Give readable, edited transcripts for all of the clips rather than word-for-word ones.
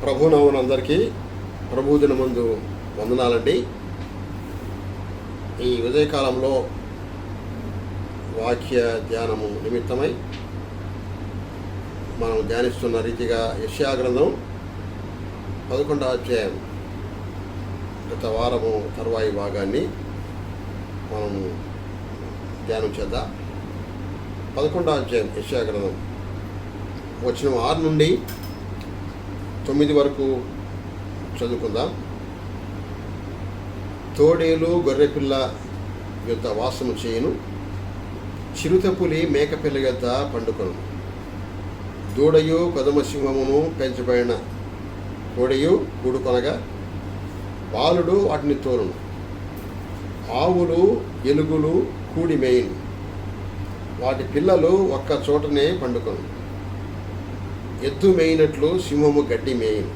ప్రభువునందరికీ ప్రభుదిన ముందు వందనాలండి. ఈ ఉదయకాలంలో వాక్య ధ్యానము నిమిత్తమై మనం ధ్యానిస్తున్న రీతిగా యెషయా గ్రంథం 11వ అధ్యాయం గత వారము తరువాయి భాగాన్ని మనము ధ్యానం చేద్దాం. 11వ అధ్యాయం యెషయా గ్రంథం వచనం 6 నుండి 9 వరకు చదువుకుందాం. తోడేలు గొర్రెపిల్ల యొద్ద వాసము చేయును, చిరుతపులి మేకపిల్ల యొద్ద పండుకొను. దూడయు కొదమసింహమును పెంచబడిన కోడయు కూడుకొనగా బాలుడు వాటిని తోలును. ఆవులు ఎలుగులు కూడి మేయును, వాటి పిల్లలు ఒక్క చోటనే పండుకొను. ఎద్దు మేయినట్లు సింహము గడ్డి మేయును.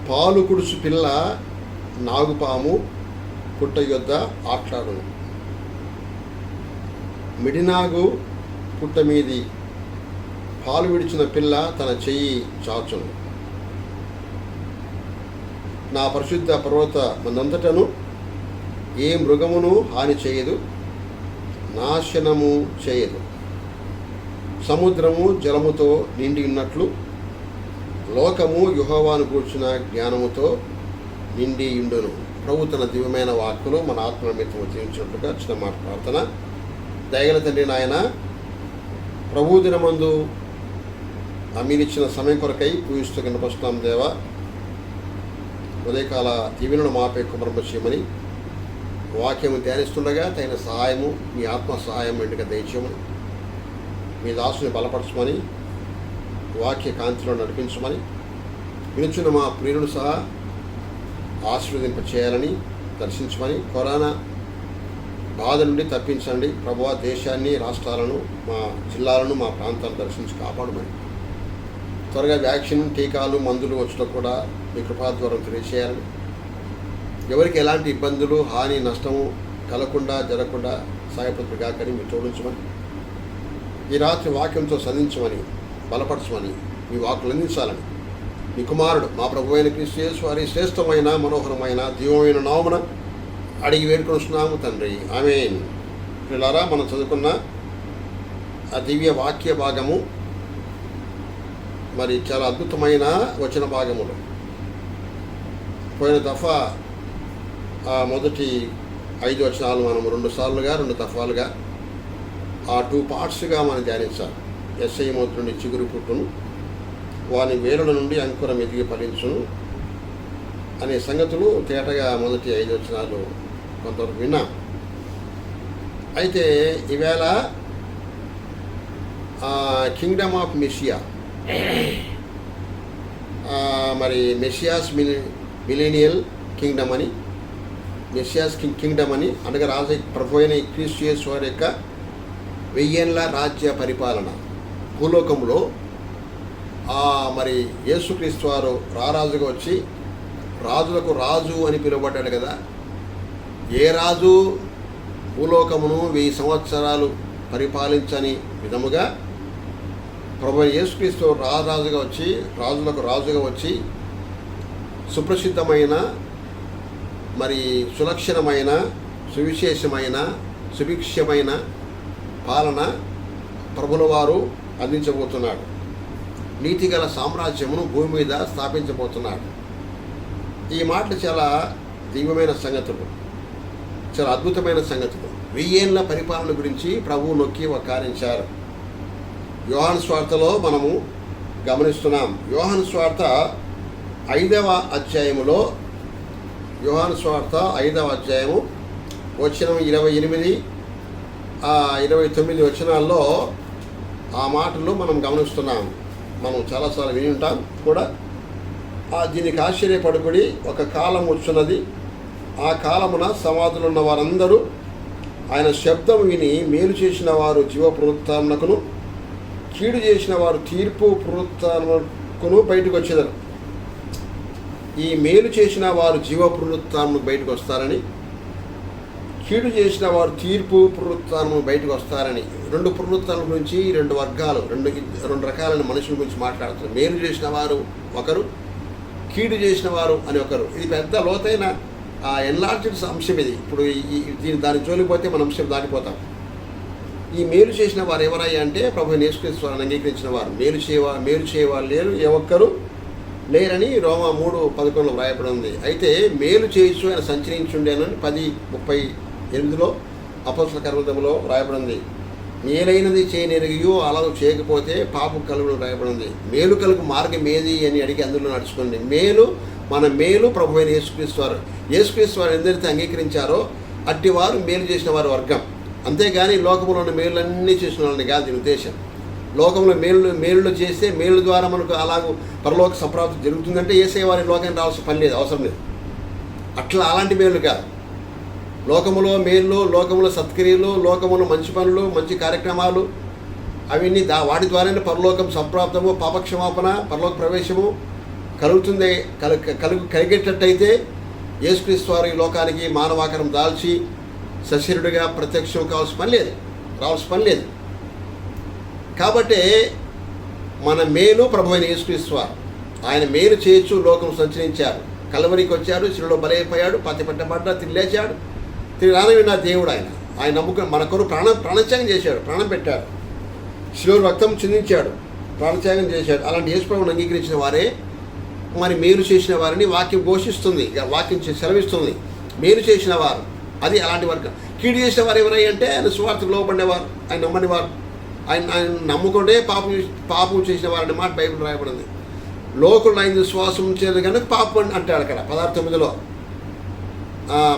పాలు కుడుసు పిల్ల నాగుపాము పుట్ట యొద్ద ఆట్లాడును. మిడినాగు పుట్ట మీది పాలు విడిచిన పిల్ల తన చెయ్యి చాచును. నా పరిశుద్ధ పర్వత మందంతటను ఏ మృగమును హాని చేయదు, నాశనము చేయదు. సముద్రము జలముతో నిండి ఉన్నట్లు లోకము యెహోవాను గూర్చిన జ్ఞానముతో నిండి ఉండును. ప్రభు తన దివ్యమైన వాక్కులు మన ఆత్మ నిమిత్తము జీవించినట్లుగా చిన్న మాట ప్రార్థన. దయగల తండ్రి నాయన, ప్రభు దినమందు మీరిచ్చిన సమయం కొరకై పూజిస్తూ కనపరుస్తున్నాం దేవా. ఉదయకాల దీవెనను మాపై కుమరమ చేయమని, వాక్యము ధ్యానిస్తుండగా తగిన సహాయము మీ ఆత్మ సహాయం ఎండుగా దయచేయమని, మీ దాసుని బలపరచమని, వాక్య కాంతిలో నడిపించమని, వినుచున్న మా ప్రియులను సహా ఆశీర్వదింప చేయాలని, దర్శించమని, కరోనా బాధ నుండి తప్పించండి ప్రభువా. దేశాన్ని, రాష్ట్రాలను, మా జిల్లాలను, మా ప్రాంతాలను దర్శించి కాపాడమని, త్వరగా వ్యాక్సిన్, టీకాలు, మందులు వచ్చడం కూడా మీ కృపాద్వారం తెలియచేయాలని, ఎవరికి ఎలాంటి ఇబ్బందులు, హాని, నష్టము కలగకుండా జరగకుండా సహాయపడుతుంది కాకని మీరు తోడించమని, ఈ రాత్రి వాక్యంతో సంధించమని, బలపరచమని, మీ వాక్కులు అందించాలని మీ కుమారుడు మా ప్రభు అయిన క్రీస్తు యేసు వారి శ్రేష్టమైన మనోహరమైన దివ్యమైన నామమున అడిగి వేడుకొనుచున్నాము తండ్రి, ఆమేన్. పిల్లలారా, మనం చదువుకున్న ఆ దివ్య వాక్య భాగము మరి చాలా అద్భుతమైన వచన భాగములు. పోయిన దఫా మొదటి 5 వచనాలు మనం 2 దఫాలుగా ఆ 2 పార్ట్స్గా మనం ధ్యానించాలి. యెషయా మొదటి నుండి చిగురు పుట్టును, వాని వేరుల నుండి అంకురం ఎదిగి ఫలించును అనే సంగతులు తేటగా మొదటి 5 వచనాలు కొంతవరకు విన్నాం. అయితే ఈవేళ కింగ్డమ్ ఆఫ్ మెస్సియా, మరి మెస్సియాస్ మిలీనియల్ కింగ్డమ్ అని, మెస్సియాస్ కింగ్డమ్ అని అనగా రాజు ప్రభు అయిన క్రీస్తు యేసు వారి యొక్క 1000 ఏళ్ల రాజ్య పరిపాలన భూలోకంలో. మరి యేసుక్రీస్తు వారు రారాజుగా వచ్చి రాజులకు రాజు అని పిలువబడ్డాడు కదా. ఏ రాజు భూలోకమును 1000 సంవత్సరాలు పరిపాలించని విధముగా ప్రభు యేసుక్రీస్తు రాజుగా వచ్చి, రాజులకు రాజుగా వచ్చి సుప్రసిద్ధమైన, మరి సులక్షణమైన, సువిశేషమైన, సుభిక్షమైన పాలన ప్రభుల వారు అందించబోతున్నాడు. నీతిగల సామ్రాజ్యమును భూమి మీద స్థాపించబోతున్నాడు. ఈ మాటలు చాలా దివ్యమైన సంగతులు, చాలా అద్భుతమైన సంగతులు. 1000 ఏళ్ల పరిపాలన గురించి ప్రభువు నొక్కి వక్కారించారు. యోహాను స్వార్తలో మనము గమనిస్తున్నాం. యోహాను స్వార్త 5వ అధ్యాయములో, యోహాను స్వార్త 5వ అధ్యాయము వచనం 28, 29 వచనాల్లో ఆ మాటలు మనం గమనిస్తున్నాం. మనం చాలాసార్లు విని ఉంటాం కూడా. దీనికి ఆశ్చర్యపడుకుడి, ఒక కాలం వచ్చున్నది, ఆ కాలమున సమాధులు ఉన్న వారందరూ ఆయన శబ్దం విని మేలు చేసిన వారు జీవ పునరుత్థానమునకును, కీడు చేసిన వారు తీర్పు పునరుత్థానమునకును బయటకు వచ్చేదారు. ఈ మేలు చేసిన వారు జీవ పునరుత్థానమునకు బయటకు వస్తారని, కీడు చేసిన వారు తీర్పు పునరుత్థానము బయటకు వస్తారని. 2 పునరుత్థానం గురించి 2 వర్గాలు, రెండు రకాలైన మనుషుల గురించి మాట్లాడుతున్నారు. మేలు చేసిన వారు ఒకరు, కీడు చేసిన వారు అని ఒకరు. ఇది పెద్ద లోతైన ఎన్లార్జ్డ్ అంశం ఇది. ఇప్పుడు దాని జోలికి పోతే మన అంశం దాటిపోతాం. ఈ మేలు చేసిన వారు ఎవరయ్యా అంటే ప్రభు యేసుక్రీస్తు వారిని అంగీకరించిన వారు. మేలు చేయవారు లేరు, ఏ ఒక్కరు లేరని రోమా 3:11 వ్రాయబడి ఉంది. అయితే మేలు చేయొచ్చు ఆయన సంచరించుండేనని 10:38 అపోస్తల కార్యములో వ్రాయబడి ఉంది. మేలైనది చేయనెరిగియో అలా చేయకపోతే పాపం కలుగును రాయబడి ఉంది. మేలు కలుగు మార్గం ఏది అని అడిగి అందులో నడుచుకోండి. మన మేలు ప్రభు అయిన యేసుక్రీస్తు వారు. యేసుక్రీస్తు వారు ఎందరైతే అంగీకరించారో అట్టివారు మేలు చేసిన వారి వర్గం. అంతేగాని లోకంలో ఉన్న మేలులన్నీ చేసిన వాళ్ళని కాదు దీని ఉద్దేశం. లోకంలో మేలులు చేస్తే మేలు ద్వారా మనకు అలాగూ పరలోక సంప్రాప్తి జరుగుతుందంటే యేసయ్య వారి లోకానికి రావాల్సిన పని లేదు, అవసరం లేదు. అలాంటి మేలు కాదు. లోకములో మేళ్ళు, లోకములో సత్క్రియలు, లోకములో మంచి పనులు, మంచి కార్యక్రమాలు అవన్నీ వాటి ద్వారానే పరలోకం సంప్రాప్తము, పాపక్షమాపణ, పరలోక ప్రవేశము కలుగుతుంది. కలిగేటట్టయితే యేసుక్రీస్తు వారు ఈ లోకానికి మానవాకారం దాల్చి సశరీరుడిగా ప్రత్యక్షం రావాల్సిన పని లేదు. కాబట్టి మన మేలు ప్రభు అయిన యేసుక్రీస్తు వారు. ఆయన మేలు చేయొచ్చు, లోకం సంచరించారు, కలవరికి వచ్చాడు, శిలువలో బలైపోయాడు, పట్టబడ్డా తిరిగి లేచాడు. తిరిగి రానవిన్న దేవుడు ఆయన నమ్ముకుని మన కొరకు ప్రాణత్యాగం చేశాడు, ప్రాణం పెట్టాడు, శిలువలో రక్తం చిందించాడు, ప్రాణత్యాగం చేశాడు. అలాంటి యేసు ప్రభువును అంగీకరించిన వారే మరి మేలు చేసిన వారిని వాక్యం ఘోషిస్తుంది, వాక్యం సెలవిస్తుంది. మేలు చేసిన వారు అది అలాంటి వర్గం. కీడు చేసిన వారు ఎవరై అంటే ఆయన సువార్తకు లోబడినవారు, ఆయన నమ్మనివారు, ఆయన నమ్ముకుంటే పాపం చేసిన వారని మాట బైబిల్ రాయబడింది. లోకులు ఆయన విశ్వాసం ఉంచేది కనుక పాపం అంటాడు అక్కడ 16:9.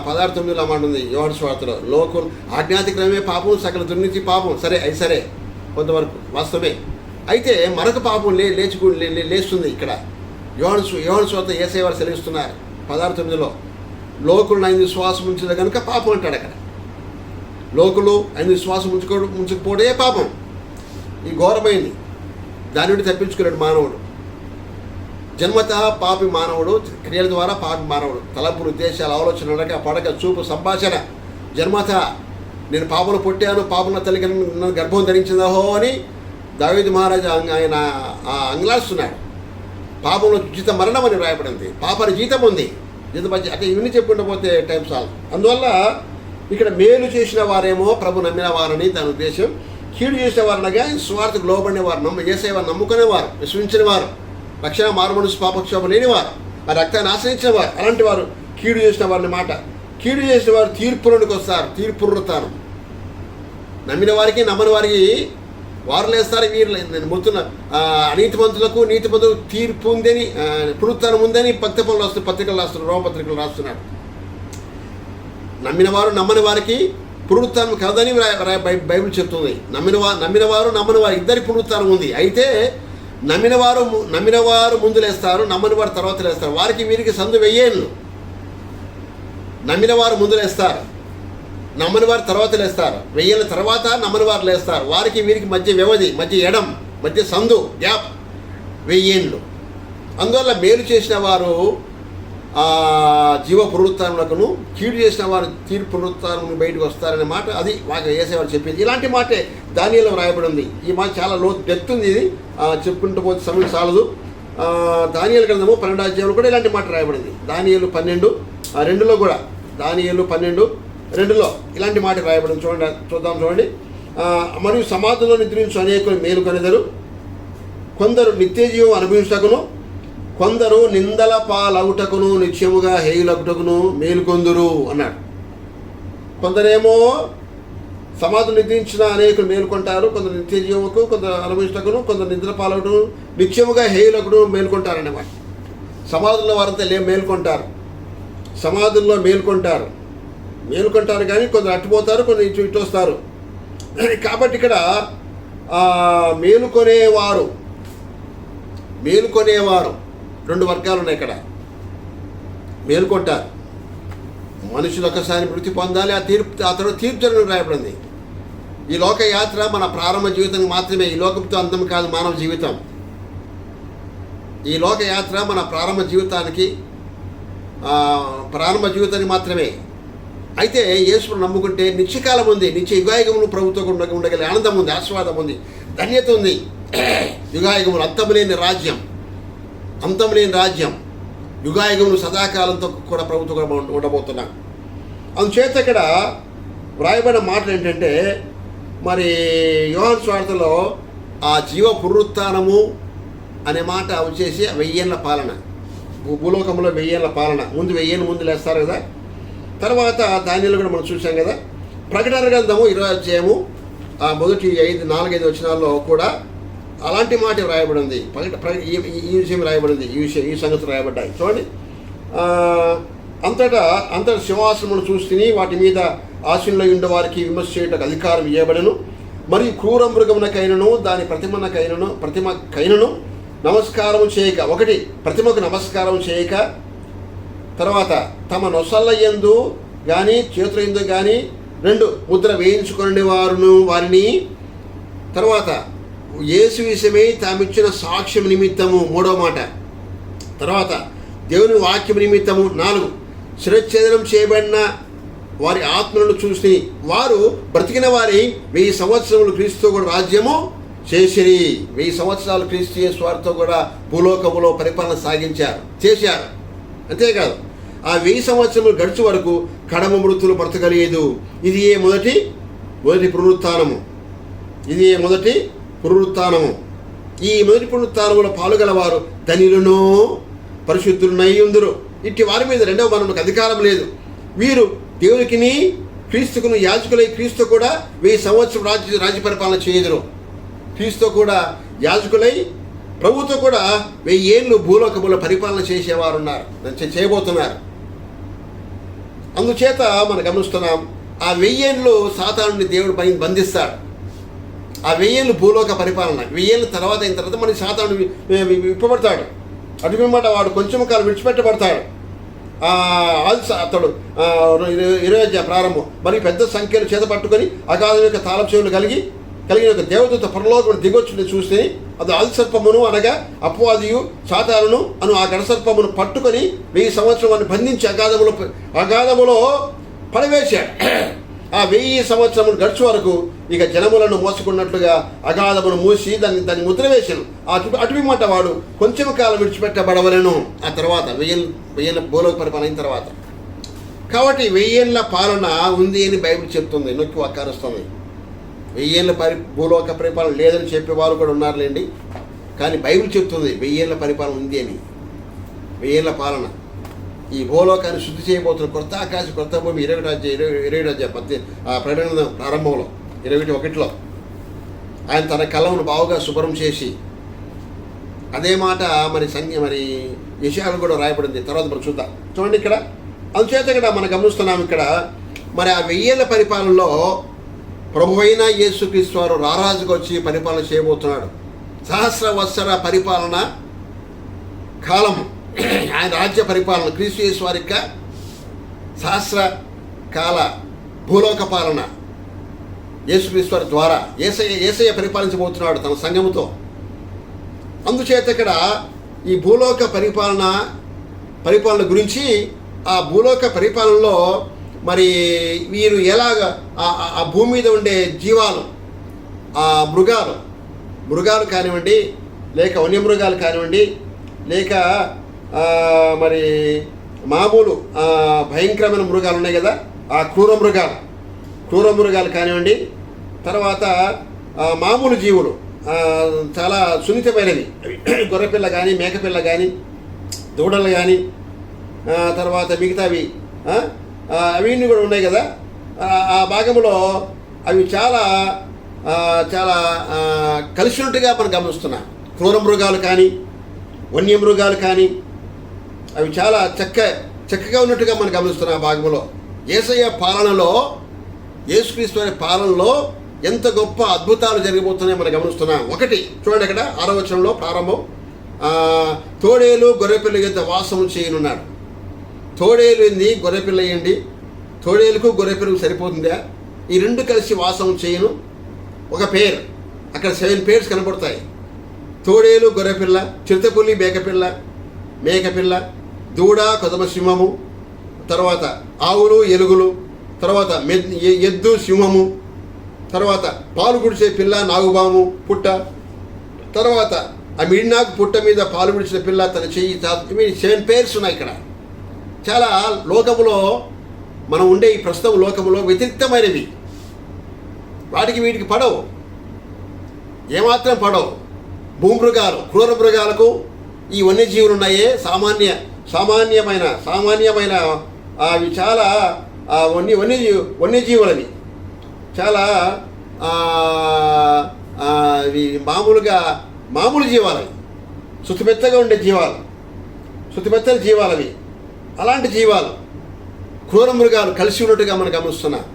16:9 మాట ఉంది యోహాను సువార్తలో. లోకులు ఆజ్ఞాతిక్రమే పాపం, సకల దుర్నీతి పాపం. సరే కొంతవరకు వాస్తవమే. అయితే మరొక పాపం లేస్తుంది ఇక్కడ. యోహాను సువార్త యేసయ్య వారు సెలవిస్తున్నారు 16:9. లోకులు ఆయన విశ్వాసం ఉంచేది కనుక పాపం అంటాడు అక్కడ. లోకులు ఆయన విశ్వాసం ఉంచకపోవడే పాపం. ఈ ఘోరమైంది. దాని నుండి తప్పించుకున్నాడు మానవుడు. జన్మత పాపి మానవుడు, క్రియల ద్వారా పాపి మానవుడు. తలంపులు, ఉద్దేశాలు, ఆలోచన, నడక, పడక, చూపు, సంభాషణ జన్మత. నేను పాపను పుట్టాను, పాపన తల్లి నన్ను గర్భం ధరించిందహో అని దావీదు మహారాజు ఆయన అంగలాస్తున్నాడు. పాపంలో జీత మరణం అని రాయబడింది. పాపని జీతం ఉంది, జీతం అంటే ఇవన్నీ చెప్పుకుంటూ పోతే టైం చాలు. అందువల్ల ఇక్కడ మేలు చేసిన వారేమో ప్రభు నమ్మిన వారని దాని ఉద్దేశం. కీడు చేసిన వారనగా స్వార్థకు లోబడిన వారు, యేసయ్య వారు నమ్ముకునేవారు, విశ్వసించిన వారు, రక్షణ మారుమనసు పాపక్షోభం లేనివారు, ఆ రక్తాన్ని ఆశ్రయించిన వారు, అలాంటి వారు కీడు చేసిన వారిని మాట. కీడు చేసిన వారు తీర్పులోనికి వస్తారు, తీర్పు పునరుత్థానం. నమ్మిన వారికి నమ్మని వారికి వారు లేస్తారు, వీరు మొత్తున్న అనీతిమంతులకు నీతిమంతులకు తీర్పు ఉందని, పునరుత్థానం ఉందని పత్రికలు రాస్తున్నారు, రోమపత్రికలు రాస్తున్నాడు. నమ్మినవారు నమ్మని వారికి పునరుత్థానం కలదని బైబిల్ చెప్తుంది. నమ్మినవారు నమ్మని వారు ఇద్దరి పునరుత్థానం ఉంది. అయితే నమ్మినవారు ముందు లేస్తారు, నమ్మని వారు తర్వాత లేస్తారు. వారికి వీరికి సందు వెయ్యేళ్ళు. నమ్మినవారు ముందు లేస్తారు, నమ్మని వారు తర్వాత లేస్తారు. 1000 ఏళ్ళ తర్వాత నమ్మని వారు లేస్తారు. వారికి వీరికి మధ్య వ్యవధి, మధ్య సందు, గ్యాప్ 1000 ఏళ్ళు. అందువల్ల మేలు చేసిన వారు జీవ పునరుత్థానములకును, కీడు చేసిన వారు తీర్పు పునరుత్థానం బయటకు వస్తారనే మాట అది యేసయ్య వారు చెప్పింది. ఇలాంటి మాటే దానియేలులో రాయబడి ఉంది. ఈ మాట చాలా డెప్త్ ఉంది. ఇది చెప్పుకుంటూ పోతే సమయం చాలదు. దానియేలు గ్రంథము 12వ అధ్యాయంలో కూడా ఇలాంటి మాట రాయబడింది. దానియేలు 12:2 కూడా, దానియేలు 12:2 ఇలాంటి మాట రాయబడింది. చూడండి. మరియు సమాధిలో నిద్రించు అనేకులు మేలుకొనెదరు, కొందరు నిత్యజీవం అనుభవించటకును, కొందరు నిందల పాలగుటకును, నిత్యముగా హేయులగుటకును మేలుకొందురు అన్నాడు. కొందరేమో సమాధులు నిద్రించిన అనేకులు మేలుకొంటారు, కొందరు నిత్యజీవముకు, కొందరు అనుభవించటకును, కొందరు నిద్ర పాలగుటను, నిత్యముగా హేయులగుటను మేలుకొంటారన్నమాట. సమాధుల్లో వారంతా మేలుకొంటారు, సమాధుల్లో మేలుకొంటారు కానీ కొందరు అట్టుపోతారు, కొందరు ఇటు వస్తారు. కాబట్టి ఇక్కడ మేలుకొనేవారు 2 వర్గాలు ఉన్నాయి. ఇక్కడ మేలుకొంటారు. మనుషులు ఒకసారి మృతి పొందాలి, ఆ తర్వాత తీర్పు జరగడం రాయబడింది. ఈ లోక యాత్ర మన ప్రారంభ జీవితం మాత్రమే. ఈ లోకంతో అంతం కాదు మానవ జీవితం. ఈ లోక యాత్ర మన ప్రారంభ జీవితానికి మాత్రమే. అయితే యేసును నమ్ముకుంటే నిత్యకాలం ఉంది, నిత్య యుగాయుగములు ప్రభుత్వం ఉండగలిగే ఆనందం ఉంది, ఆశీర్వాదం ఉంది, ధన్యత ఉంది. యుగాయుగములు అంతం లేని రాజ్యం, యుగాయుగములు సదాకాలంతో కూడా ప్రభుత్వం కూడా ఉండబోతున్నాం. అందుచేత ఇక్కడ వ్రాయబడిన మాటలు ఏంటంటే, మరి యోహాను సువార్తలో ఆ జీవ పునరుత్థానము అనే మాట వచ్చేసి 1000 ఏళ్ల పాలన, భూలోకంలో 1000 ఏళ్ల పాలన. ముందు 1000 ఏళ్ళు ముందు లేస్తారు కదా. తర్వాత దానిలో కూడా మనం చూసాం కదా. ప్రకటన గ్రంథము 20వ అధ్యాయము ఆ మొదటి 4-5 వచనాల్లో కూడా అలాంటి మాట రాయబడి ఉంది. ఈ విషయం రాయబడి ఉంది, ఈ సంగతులు రాయబడ్డాయి. చూడండి, అంతటా సింహాసనమును చూస్తేని వాటి మీద ఆశీనులై ఉండే వారికి విమర్శ చేయటకు అధికారం ఇవ్వబడను. మరియు క్రూర మృగమునకైనను దాని ప్రతిమకైనను నమస్కారం చేయక, ఒకటి ప్రతిమకు నమస్కారం చేయక, తర్వాత తమ నొసళ్ళ యందు కానీ చేతుల యందు కానీ 2 ముద్ర వేయించుకునే వారిని, తర్వాత యేసు విషయమై తామిచ్చిన సాక్ష్యం నిమిత్తము, 3వ మాట, తర్వాత దేవుని వాక్యం నిమిత్తము, 4 శిరచ్ఛేదనం చేయబడిన వారి ఆత్మలను చూసి వారు బ్రతికిన వారి 1000 సంవత్సరములు క్రీస్తుతో కూడా రాజ్యము చేసిరి. 1000 సంవత్సరాలు క్రీస్తు యేసు వారితో కూడా భూలోకములో పరిపాలన చేశారు. అంతేకాదు, ఆ 1000 సంవత్సరములు గడిచే వరకు కడమ మృతులు బ్రతకలేదు. ఇది మొదటి పునరుత్థానము. ఈ మొదటి పునరుత్థానములో పాల్గొలవారు ధనిలను పరిశుద్ధులనై ఉందురు. ఇట్టి వారి మీద రెండవ మరణములకు అధికారం లేదు. వీరు దేవునికిని క్రీస్తుకును యాజకులై క్రీస్తు కూడా 1000 సంవత్సరం రాజ్య పరిపాలన చేయుదురు. క్రీస్తు కూడా యాజకులై ప్రభుతో కూడా 1000 ఏళ్ళు భూలోకములో పరిపాలన చేయబోతున్నారు. అందుచేత మనం గమనిస్తున్నాం, ఆ 1000 ఏళ్ళు సాతానుని దేవుడు బంధిస్తాడు. ఆ 1000 ఏళ్ళు భూలోక పరిపాలన, 1000 ఏళ్ళ తర్వాత అయిన తర్వాత మనకి సాతాను విప్పబడతాడు. అటు పిమ్మట వాడు కొంచెం కాలం విడిచిపెట్టబడతాడు. అతడు 20వ ప్రారంభం మరి పెద్ద సంఖ్యలో చేత పట్టుకొని అగాధం యొక్క తాళం చెవులు కలిగిన ఒక దేవదూత పరలోకం దిగొచ్చుని చూస్తే అది ఆల్సర్పమును అనగా అపవాదియు సాతానును అను ఆ గడసర్పమును పట్టుకొని 1000 సంవత్సరం బంధించి అగాధములో పడవేశాడు. ఆ 1000 సంవత్సరములు గడిచే వరకు ఇక జనములను మోసుకున్నట్లుగా అగాధమును మూసి దాన్ని ముద్ర వేశాను. అటు మాట వాడు కొంచెం కాలం విడిచిపెట్టబడవలను. ఆ తర్వాత 1000 భూలోక పరిపాలన అయిన తర్వాత. కాబట్టి 1000 ఏళ్ల పాలన ఉంది అని బైబిల్ చెప్తుంది, నొక్కి వక్కారుస్తుంది. 1000 ఏళ్ల భూలోక పరిపాలన లేదని చెప్పేవారు కూడా ఉన్నారులేండి. కానీ బైబిల్ చెప్తుంది 1000 ఏళ్ల పరిపాలన ఉంది అని. 1000 ఏళ్ల పాలన ఈ భూలోకాన్ని శుద్ధి చేయబోతున్న కొత్త ఆకాశం కొత్త భూమి 21 అధ్యాయం ప్రకటన ప్రారంభంలో 21లో ఆయన తన కళ్ళను బావుగా శుభ్రం చేసి, అదే మాట మరి యెషయాలో కూడా రాయబడింది. తర్వాత మనం చూద్దాం. చూడండి ఇక్కడ. అందుచేత ఇక్కడ మనం గమనిస్తున్నాం, ఇక్కడ మరి ఆ 1000 ఏళ్ల పరిపాలనలో ప్రభువైన యేసుక్రీస్తు వారు రారాజుగా వచ్చి పరిపాలన చేయబోతున్నాడు. 1000 సంవత్సర పరిపాలన కాలం ఆయన రాజ్య పరిపాలన, క్రీస్తు యేసు వారి యొక్క 1000 కాల భూలోక పాలన యేసుక్రీస్తు వారి ద్వారా యేసయ్య పరిపాలించబోతున్నాడు తన సంఘముతో. అందుచేత ఇక్కడ ఈ భూలోక పరిపాలన గురించి, ఆ భూలోక పరిపాలనలో మరి వీరు ఎలాగ ఆ భూమి మీద ఉండే జీవాలు, ఆ మృగాలు కానివ్వండి, లేక వన్యమృగాలు కానివ్వండి, లేక మరి మామూలు భయంకరమైన మృగాలు ఉన్నాయి కదా, ఆ క్రూర మృగాలు కానివ్వండి, తర్వాత మామూలు జీవులు చాలా సున్నితమైనవి, గొర్రెపిల్ల కానీ, మేకపిల్ల కానీ, దూడలు కానీ, తర్వాత మిగతావి అవన్నీ కూడా ఉన్నాయి కదా. ఆ భాగంలో అవి చాలా కలిసినట్టుగా మనం గమనిస్తున్నాం. క్రూర మృగాలు కానీ, వన్యమృగాలు కానీ అవి చాలా చక్కగా ఉన్నట్టుగా మనం గమనిస్తున్నాం. ఆ భాగంలో యేసయ్య పాలనలో, యేసుక్రీస్తు వారి పాలనలో ఎంత గొప్ప అద్భుతాలు జరగబోతున్నాయో మనం గమనిస్తున్నాం. ఒకటి చూడండి, అక్కడ 6వ వచనంలో ప్రారంభం, తోడేలు గొర్రెపిల్ల యొద్ద వాసం చేయనున్నాడు. తోడేలు ఏంది, గొర్రెపిల్ల ఏంటి? తోడేలుకు గొర్రెపిల్లకు సరిపోతుందా? ఈ 2 కలిసి వాసం చేయను. ఒక పేరు అక్కడ 7 పేర్స్ కనబడతాయి. తోడేలు, గొర్రెపిల్ల, చిరుతపుల్లి, మేకపిల్ల, దూడ, కొదమ సింహము, తర్వాత ఆవులు, ఎలుగులు, తర్వాత ఎద్దు సింహము, తర్వాత పాలు గుడిచే పిల్ల నాగుబాము పుట్ట, తర్వాత ఆ మిడినాగు పుట్ట మీద పాలు గుడిచిన పిల్ల తన చెయ్యి 7 పేర్స్ ఉన్నాయి ఇక్కడ. చాలా లోకములో మనం ఉండే ఈ ప్రస్తుతం లోకములో వ్యతిరిక్తమైనవి, వాటికి వీటికి పడవు, ఏమాత్రం పడవు. భూమృగాలు, క్రూర మృగాలకు ఈ వన్యజీవులు ఉన్నాయే సామాన్యమైన అవి చాలా వన్యజీవులవి, చాలా మామూలు జీవాలవి, శుతిమెత్తగా ఉండే జీవాలు, శుతిమెత్తని జీవాలవి. అలాంటి జీవాలు క్రూర మృగాలు కలిసి ఉన్నట్టుగా మనం గమనిస్తున్నాం.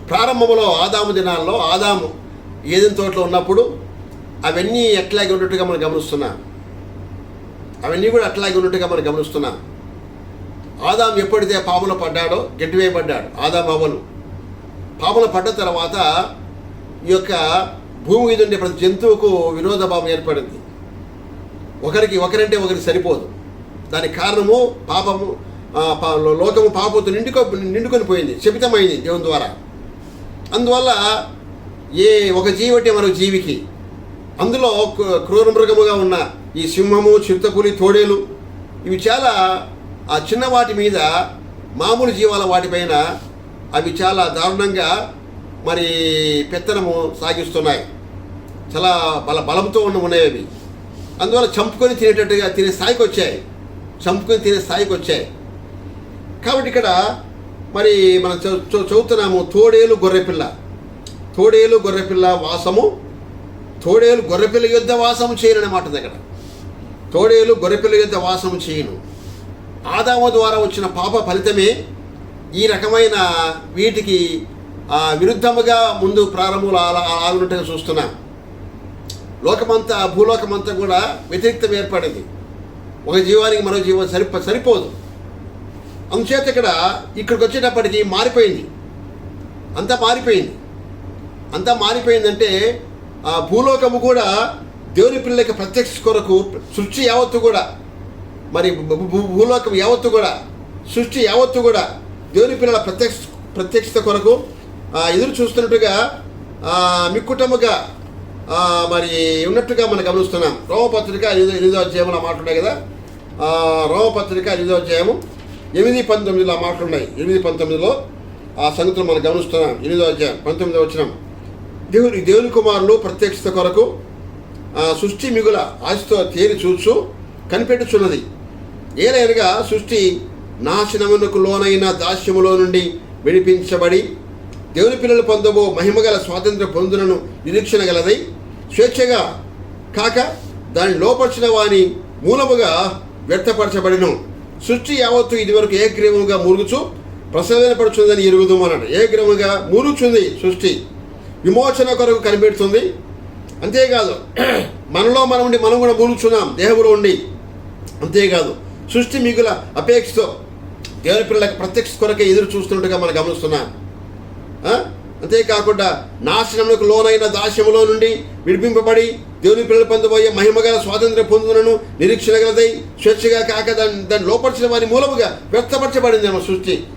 ప్రారంభంలో ఆదాము దినాల్లో ఆదాము ఏదెన్ తోటలో ఉన్నప్పుడు అవన్నీ ఎట్లాగే ఉన్నట్టుగా మనం గమనిస్తున్నాం. అవన్నీ కూడా అట్లాగే ఉన్నట్టుగా మనం గమనిస్తున్నాం. ఆదాము ఎప్పుడైతే పాములో పడ్డాడో, గెట్టివేయబడ్డాడు ఆదాము అవ్వలు. పాములో పడ్డ తర్వాత ఈ యొక్క భూమి మీద ఉండే ప్రతి జంతువుకు విరోధభావం ఏర్పడింది. ఒకరంటే ఒకరికి సరిపోదు. దానికి కారణము పాపము, లోకము పాపంతో నిండుకొని పోయింది, శపితమైంది దేవుని ద్వారా. అందువల్ల ఒక జీవి అంటే మరొక జీవికి, అందులో క్రూర మృగముగా ఉన్న ఈ సింహము, చిరుతపులి, తోడేలు ఇవి చాలా ఆ చిన్న వాటి మీద, మామూలు జీవాల వాటిపైన అవి చాలా దారుణంగా మరి పెత్తనము సాగిస్తున్నాయి. చాలా బలంతో ఉన్నాయి అవి. అందువల్ల చంపుకొని తినే స్థాయికి వచ్చాయి. కాబట్టి ఇక్కడ మరి మనం చదువుతున్నాము, తోడేలు గొర్రెపిల్ల వాసము, తోడేలు గొర్రెపిల్ల యుద్ధ వాసము చేయను అన్నమాట. దగ్గర తోడేలు గొర్రెపిల్ల యుద్ధ వాసము చేయను. ఆదాము ద్వారా వచ్చిన పాప ఫలితమే ఈ రకమైన వీటికి విరుద్ధముగా ముందు ప్రారంభంలో ఆగున్నట్టుగా చూస్తున్నాం. భూలోకమంతా కూడా వ్యతిరేకత ఏర్పడింది. ఒక జీవానికి మరో జీవం సరిపోదు. అందుచేత ఇక్కడికి వచ్చేటప్పటికి మారిపోయింది. అంతా మారిపోయిందంటే భూలోకము కూడా దేవుని పిల్లలకి ప్రత్యక్ష కొరకు సృష్టి యావత్తు కూడా, మరి భూలోకం యావత్తు కూడా, సృష్టి యావత్తు కూడా దేవుని పిల్లల ప్రత్యక్షత కొరకు ఎదురు చూస్తున్నట్టుగా మిక్కుటముగా మరి ఉన్నట్టుగా మనం గమనిస్తున్నాం. రోమపత్రిక 8వ అధ్యాయంలో మాట్లాడే కదా, రోమపత్రిక 8వ అధ్యాయము 8-19 మాట్లాడున్నాయి. 8-19 ఆ సంగతులు మనం గమనిస్తున్నాం. 8వ అధ్యాయం 19వ వచనం, దేవుని కుమారులు ప్రత్యక్షత కొరకు సృష్టి మిగుల ఆశతో తేరి చూచు కనిపెట్టుచున్నది. ఏలైనగా సృష్టి నాశనమునకు లోనైన దాస్యములో నుండి విడిపించబడి దేవుని పిల్లలు పొందబో మహిమగల స్వాతంత్ర పొందులను నిరీక్షణ గలదై స్వేచ్ఛగా కాక దాన్ని లోపరిచిన వాని మూలముగా వ్యర్థపరచబడిను. సృష్టి యావత్తు ఇదివరకు ఏకగ్రీవముగా మూలుగుచు ప్రసవేదనపడుచుందని ఎరుగుదామన్నాడు. ఏకగ్రీవముగా మూలుగుచుంది సృష్టి, విమోచన కొరకు కనిపెడుతుంది. అంతేకాదు మనలో మనం కూడా మూలుగుచున్నాం దేహంలో ఉండి. అంతేకాదు సృష్టి మిగుల అపేక్షతో దేవుని పిల్లలకు ప్రత్యక్ష కొరకే ఎదురు చూస్తున్నట్టుగా మనం గమనిస్తున్నాం. అంతేకాకుండా నాశనములకు లోనైన దాస్యములో నుండి విడిపింపబడి దేవుని పిల్లలు పొందబోయే మహిమగల స్వాతంత్ర్యం పొందునను నిరీక్షణ గలదై స్వేచ్ఛగా కాక దాన్ని లోపరిచిన వారి మూలముగా వ్యక్తపరచబడింది ఏమో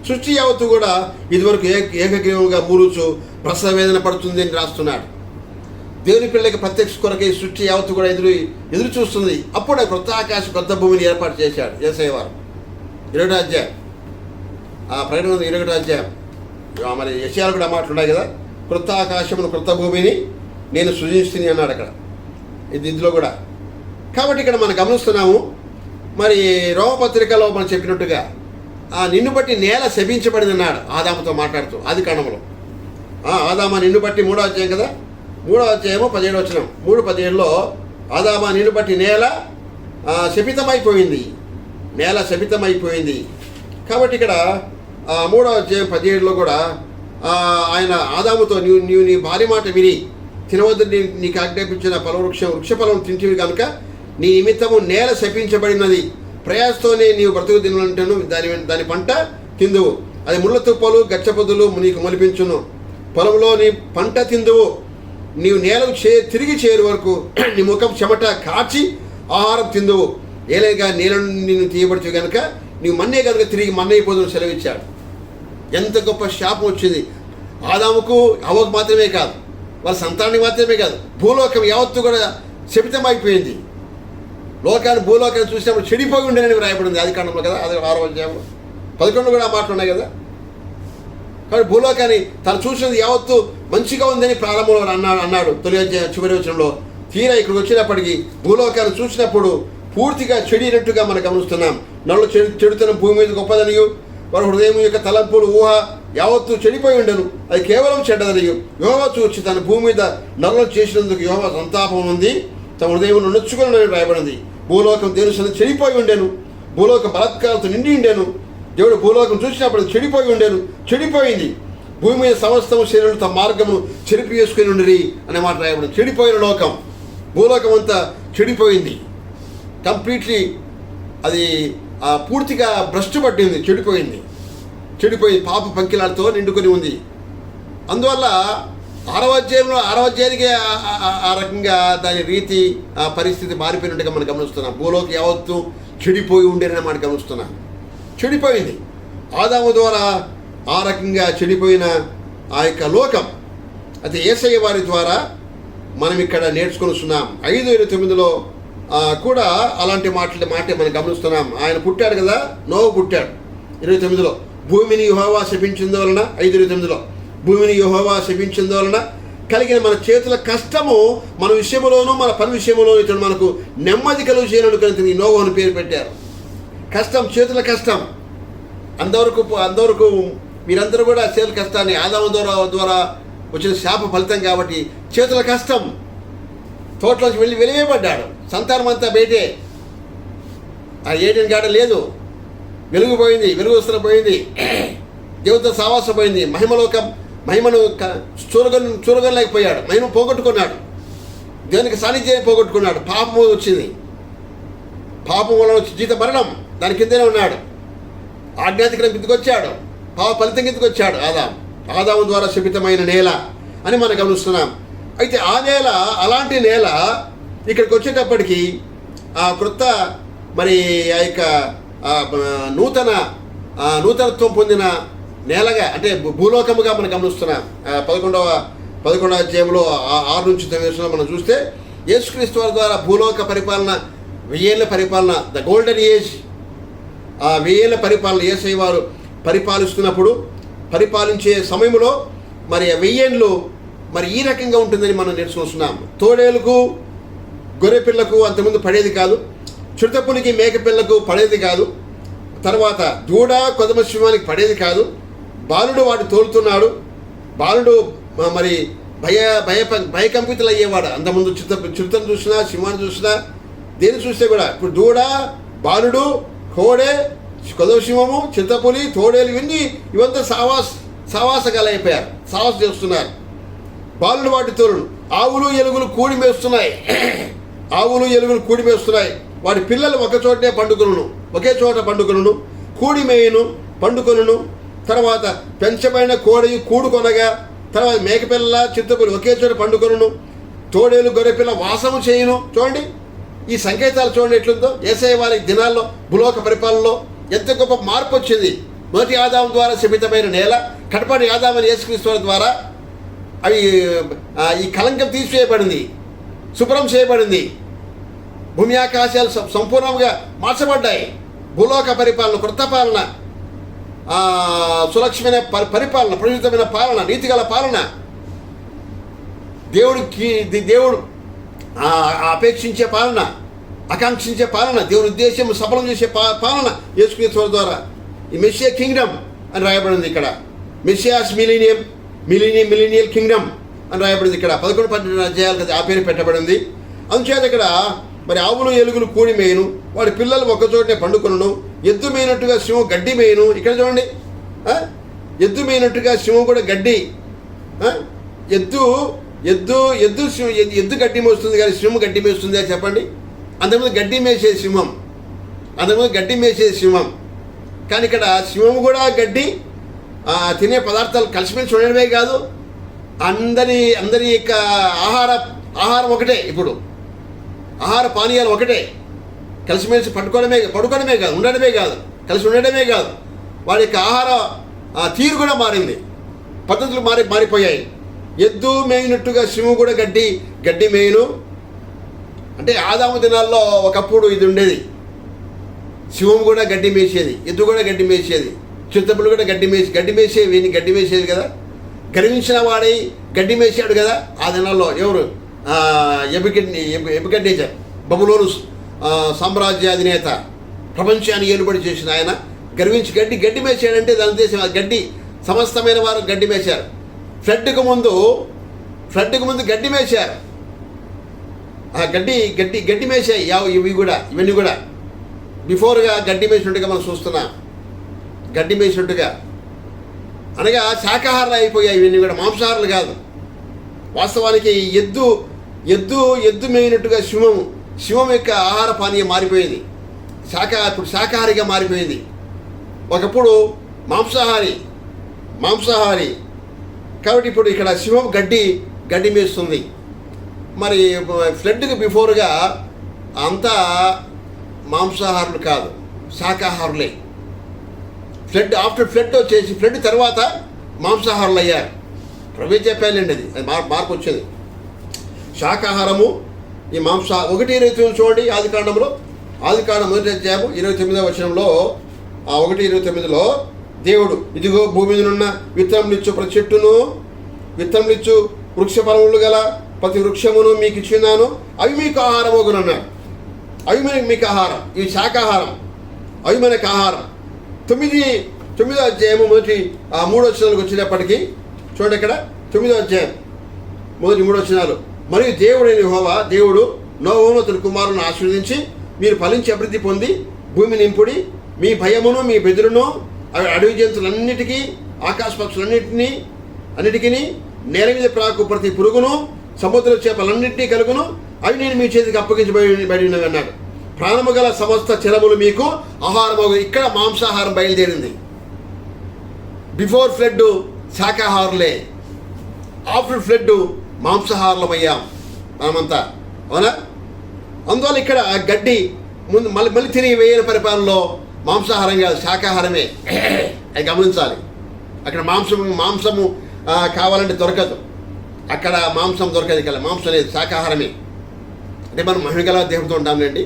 సృష్టి యావత్తు కూడా ఇదివరకు ఏకగ్రీవంగా మూలుచు ప్రసవేదన పడుతుంది అని రాస్తున్నాడు. దేవుని పిల్లలకి ప్రత్యక్ష కొరకే సృష్టి యావత్తు కూడా ఎదురు చూస్తుంది. అప్పుడే కొత్త ఆకాశం కొత్త భూమిని ఏర్పాటు చేశాడు యేసయ్య వారు. 21వ అధ్యాయం ఆ ప్రకటన 21వ అధ్యాయం మరి యెషయాలు కూడా మాట్లాడాయి కదా, క్రొత్త ఆకాశమును క్రొత్త భూమిని నేను సృజిస్తుంది అన్నాడు అక్కడ ఇందులో కూడా. కాబట్టి ఇక్కడ మనం గమనిస్తున్నాము, మరి రోమపత్రికలో మనం చెప్పినట్టుగా నిన్ను బట్టి నేల శపించబడింది అన్నాడు ఆదాముతో మాట్లాడుతూ ఆదికాండంలో. ఆదామా నిన్ను బట్టి 3వ అధ్యాయం కదా, 3వ అధ్యాయము 17వ వచనం, 3:17లో ఆదామా నిన్ను బట్టి నేల శపితమైపోయింది. కాబట్టి ఇక్కడ 3వ అధ్యాయం 17లో కూడా ఆయన ఆదాముతో నీవు నీ భార్య మాట విని తినవద్దని నీకు ఆజ్ఞాపించిన వృక్షఫలం తింటివి కనుక నీ నిమిత్తము నేల శపించబడినది, ప్రయాసతోనే నీవు బ్రతుకు తినంటను దాని పంట తిందువు, అది ముళ్ళ తుప్పలు గచ్చపొద్దులు నీకు మొలిపించును, పొలంలో నీ పంట తిందువు, నీవు నేలకు తిరిగి చేరు వరకు నీ ముఖం చెమట కాచి ఆహారం తిందువు, ఏలేగా నేల నిన్ను తీయబడుచు కనుక నీవు మన్నే కనుక తిరిగి మన్నైపోదును సెలవిచ్చాడు. ఎంత గొప్ప శాపం వచ్చింది. ఆదాముకు హవ్వకు మాత్రమే కాదు, వాళ్ళ సంతానానికి మాత్రమే కాదు, భూలోకం యావత్తు కూడా శపితమైపోయింది. భూలోకాన్ని చూసినప్పుడు చెడిపోయి ఉండేనని రాయబడింది ఆదికాండంలో కదా, అది 6వ అధ్యాయంలో 11 కూడా ఆ మాటలు ఉన్నాయి కదా. కాబట్టి భూలోకాన్ని తను చూసినది యావత్తు మంచిగా ఉందని ప్రారంభంలో అన్నాడు తొలి అధ్యాయం చివరి వచనంలో. తీరా ఇక్కడికి వచ్చినప్పటికీ భూలోకాన్ని చూసినప్పుడు పూర్తిగా చెడినట్టుగా మనం గమనిస్తున్నాం. నన్ను చెడుతున్న భూమి మీద గొప్పదనియు, వారి హృదయం యొక్క తలంపులు ఊహ యావత్తు చెడిపోయి ఉండను, అది కేవలం చెడ్డదనియు యెహోవా చూచి తన భూమి మీద నరులను చేసినందుకు యెహోవా సంతాపం ఉంది, తమ హృదయం నొచ్చుకొని రాయబడింది. భూలోకం దేవుని చెడిపోయి ఉండేను, భూలోకం బలాత్కారంతో నిండి ఉండేను. దేవుడు భూలోకం చూసినప్పుడు చెడిపోయింది. భూమి మీద సమస్తము శరీరం తమ మార్గము చెరిపి వేసుకుని ఉండిరి అనే మాట రాయబడింది. చెడిపోయిన లోకం, భూలోకం అంతా చెడిపోయింది. కంప్లీట్లీ అది పూర్తిగా భ్రష్టు పట్టింది, చెడిపోయింది. పాప పంకిలాలతో నిండుకొని ఉంది. అందువల్ల 6వ అధ్యాయానికి ఆ రకంగా దాని రీతి పరిస్థితి మారిపోయినట్టుగా మనం గమనిస్తున్నాం. భూలోకి యావత్తు చెడిపోయి ఉండేనని మనం గమనిస్తున్నాం. చెడిపోయింది ఆదాము ద్వారా ఆ రకంగా చెడిపోయిన ఆ యొక్క లోకం. అయితే యేసయ్య వారి ద్వారా మనం ఇక్కడ నేర్చుకొని వస్తున్నాం. 5:29 కూడా అలాంటి మాటే మనం గమనిస్తున్నాం. ఆయన పుట్టాడు కదా, నోవహు పుట్టాడు. 29 భూమిని యెహోవా శపించిందువలన, 5:29 భూమిని యెహోవా శపించిందువలన కలిగిన మన చేతుల కష్టము మన విషయంలోనూ మన పని విషయంలోనూ ఇతడు మనకు నెమ్మది కలుగు చేయనుకొని నోవహు అని పేరు పెట్టారు. కష్టం, చేతుల కష్టం. అంతవరకు మీరందరూ కూడా చేతుల కష్టాన్ని ఆదాము ద్వారా వచ్చిన శాప ఫలితం కాబట్టి చేతుల కష్టం. తోటలోంచి వెలివేయబడ్డాడు, సంతానం అంతా బయటే. ఆ ఏడిన గాడ లేదు, వెలుగు పోయింది, వెలుగు వస్తున్న పోయింది, దేవుడితో సావాసం పోయింది, మహిమను చూరగొనలేకపోయాడు, మహిమను పోగొట్టుకున్నాడు, దేవునికి సాన్నిధ్యాన్ని పోగొట్టుకున్నాడు. పాపము వచ్చింది, పాపం వలన వచ్చి జీత మరణం, దాని కిందనే ఉన్నాడు. ఆజ్ఞాతిక్రమం కిందకు వచ్చాడు, పాప ఫలితం కిందకు వచ్చాడు. ఆదాము ద్వారా శపితమైన నేల అని మనం గమనిస్తున్నాం. అయితే ఆ నేల, అలాంటి నేల ఇక్కడికి వచ్చేటప్పటికి ఆ క్రొత్త మరి ఆ యొక్క నూతనత్వం పొందిన నేలగా, అంటే భూలోకముగా మనం గమనిస్తున్నాం. 11వ అధ్యాయంలో 6-9 మనం చూస్తే యేసుక్రీస్తు వారి ద్వారా భూలోక పరిపాలన, 1000 ఏళ్ల పరిపాలన, ద గోల్డెన్ ఏజ్, ఆ 1000 ఏళ్ల పరిపాలన యేసయ్య వారు పరిపాలించే సమయంలో మరి 1000 ఏళ్ళు మరి ఈ రకంగా ఉంటుందని మనం నేర్చుకుంటున్నాం. తోడేలుకు గొర్రెపిల్లకు అంతకుముందు పడేది కాదు, చిరుతపులికి మేకపిల్లకు పడేది కాదు, తర్వాత దూడ కొదమ సింహానికి పడేది కాదు. బాలుడు వాడు తోలుతున్నాడు. బాలుడు మరి భయకంపితులు అయ్యేవాడు. అంతకుముందు చిరుతను చూసినా, సింహాన్ని చూసినా, దేని చూస్తే కూడా. ఇప్పుడు దూడ, బాలుడు, కోడె, కొదవ సింహము, చిరుతపులి, తోడేలు ఇవంతా సావాసగాలు అయిపోయారు, సావాస చేస్తున్నారు. బాలుడు వాటి తోలును. ఆవులు ఎలుగులు కూడి మేస్తున్నాయి, వాటి పిల్లలు ఒకే చోట పండుకొనును, కూడి మేయును, పండుకొనును. తర్వాత పెంచబడిన కోడయు కూడుకొనగా, తర్వాత మేకపిల్ల, చిత్తపులి ఒకే చోట పండుకొనును, తోడేలు గొర్రెపిల్ల వాసము చేయును. చూడండి ఈ సంకేతాలు, చూడండి ఎట్లుందో. యేసయ్య వారి దినాల్లో భూలోక పరిపాలనలో ఎంత గొప్ప మార్పు వచ్చింది. మొదటి ఆదాము ద్వారా శపితమైన నేల, కడపటి ఆదామని యేసుక్రీస్తు ద్వారా అవి ఈ కలంకం తీసివేయబడింది, శుభ్రం చేయబడింది. భూమి ఆకాశాలు సంపూర్ణంగా మార్చబడ్డాయి. భూలోక పరిపాలన, కృత పాలన, సులక్షమైన పరిపాలన, ప్రయుక్తమైన పాలన, నీతిగల పాలన, దేవుడు అపేక్షించే పాలన, ఆకాంక్షించే పాలన, దేవుని ఉద్దేశం సఫలం చేసే పాలన యేసుక్రీస్తు ద్వారా. ఈ మెస్సియా కింగ్డమ్ అని రాయబడింది ఇక్కడ. మెస్సియాస్ మిలీనియల్ కింగ్డమ్ అని రాయబడింది ఇక్కడ. 11-12 అధ్యాయాలు కదా ఆ పేరు పెట్టబడింది. అందుచేత ఇక్కడ మరి ఆవులు ఎలుగులు కూడి మేయును, వాడి పిల్లలు ఒక్కచోటనే పండుకొనును, ఎద్దు మేయినట్టుగా సింహం గడ్డి మేయును. ఇక్కడ చూడండి, ఎద్దు మేయినట్టుగా సింహం కూడా గడ్డి. ఎద్దు గడ్డి మోస్తుంది కానీ సింహం గడ్డి మేస్తుంది అని చెప్పండి. అంతకుముందు గడ్డి మేసేది సింహం, కానీ ఇక్కడ సింహం కూడా గడ్డి. తినే పదార్థాలు కలిసిమెలిసి ఉండడమే కాదు, అందరి యొక్క ఆహారం ఒకటే. ఇప్పుడు ఆహార పానీయాలు ఒకటే, కలిసిమెలిసి పడుకోవడమే కాదు, ఉండడమే కాదు, కలిసి ఉండడమే కాదు. వాడి యొక్క తీరు కూడా మారింది, పద్ధతులు మారిపోయాయి. ఎద్దు మేయినట్టుగా సింహం కూడా గడ్డి మేయును. అంటే ఆదాము దినాల్లో ఒకప్పుడు ఇది ఉండేది, సింహం కూడా గడ్డి మేసేది, ఎద్దు కూడా గడ్డి మేసేది, చిత్తపులు కూడా గడ్డి మేసేది కదా. గర్వించిన వాడై గడ్డి మేసాడు కదా ఆ దినాల్లో. ఎవరు? ఎబుకడ్నేజర్, బబులోను సామ్రాజ్యాధినేత, ప్రపంచాన్ని ఏలుబడి చేసిన ఆయన గర్వించి గడ్డి మేసాడంటే దాని ఉద్దేశం గడ్డి, సమస్తమైన వారు గడ్డి మేశారు. ఫ్లడ్కు ముందు గడ్డి మేశారు. గడ్డి మేసాయి ఇవన్నీ కూడా బిఫోర్గా గడ్డి మేసినట్టుగా మనం చూస్తున్నాం. గడ్డి మేసినట్టుగా అనగా శాకాహారాలు అయిపోయాయి ఇవన్నీ కూడా, మాంసాహారాలు కాదు. వాస్తవానికి ఎద్దు మేయినట్టుగా సింహం యొక్క ఆహార పానీయం మారిపోయింది, ఇప్పుడు శాకాహారిగా మారిపోయింది. ఒకప్పుడు మాంసాహారి కాబట్టి ఇప్పుడు ఇక్కడ సింహం గడ్డి మేస్తుంది. మరి ఫ్లడ్కి బిఫోర్గా అంతా మాంసాహారులు కాదు, శాకాహారులే. ఆఫ్టర్ ఫ్లడ్ వచ్చేసి ఫ్లడ్ తర్వాత మాంసాహారులు అయ్యారు. ప్రవే చెప్పాలండి, అది మార్పు వచ్చింది. శాకాహారము ఈ 1:29 చూడండి. ఆదికాండం 1వ అధ్యాయము 29వ వచనంలో 1:29లో దేవుడు, ఇదిగో భూమి మీద ఉన్న విత్తనములిచ్చు ప్రతి చెట్టును, విత్తనములిచ్చు వృక్ష ఫలములు గల ప్రతి వృక్షమును మీకు ఇచ్చినాను, అవి మీకు ఆహారమగునన్నాడు. అవి మీకు ఆహారం, ఇవి శాకాహారం, అవి మనకు ఆహారం. 9వ అధ్యాయము 3వ వచనాలకు వచ్చినప్పటికీ చూడండి, ఇక్కడ 9వ అధ్యాయం 3 వచనాలు. మరియు దేవుడైన యెహోవా దేవుడు నోవహును అతని కుమారులను ఆశీర్వదించి, మీరు ఫలించి అభివృద్ధి పొంది భూమి నింపుడి, మీ భయమును మీ బెదురును అడవి జంతువులన్నిటికీ, ఆకాశ పక్షులన్నిటికీ, నేల మీద ప్రాకు ప్రతి పురుగును, సముద్ర చేపలన్నింటినీ కలుగును, అవి నేను మీ చేతికి అప్పగించబడి ఉన్నవి అన్నాడు. ప్రాణము గల సమస్త చరములు మీకు ఆహారము. ఇక్కడ మాంసాహారం బయలుదేరింది. బిఫోర్ ఫ్లడ్ శాకాహారులే, ఆఫ్టర్ ఫ్లడ్ మాంసాహారులమయ్యాం మనమంతా, అవునా? అందువల్ల ఇక్కడ గడ్డి ముందు మళ్ళీ తిరిగి వేయని పరిపాలనలో మాంసాహారం కాదు, శాకాహారమే. అది గమనించాలి. అక్కడ మాంసము కావాలంటే దొరకదు, అక్కడ మాంసం దొరకదు. ఇక్కడ మాంసం అనేది శాకాహారమే. అంటే మనం మహిళగల దేహంతో ఉంటామండి.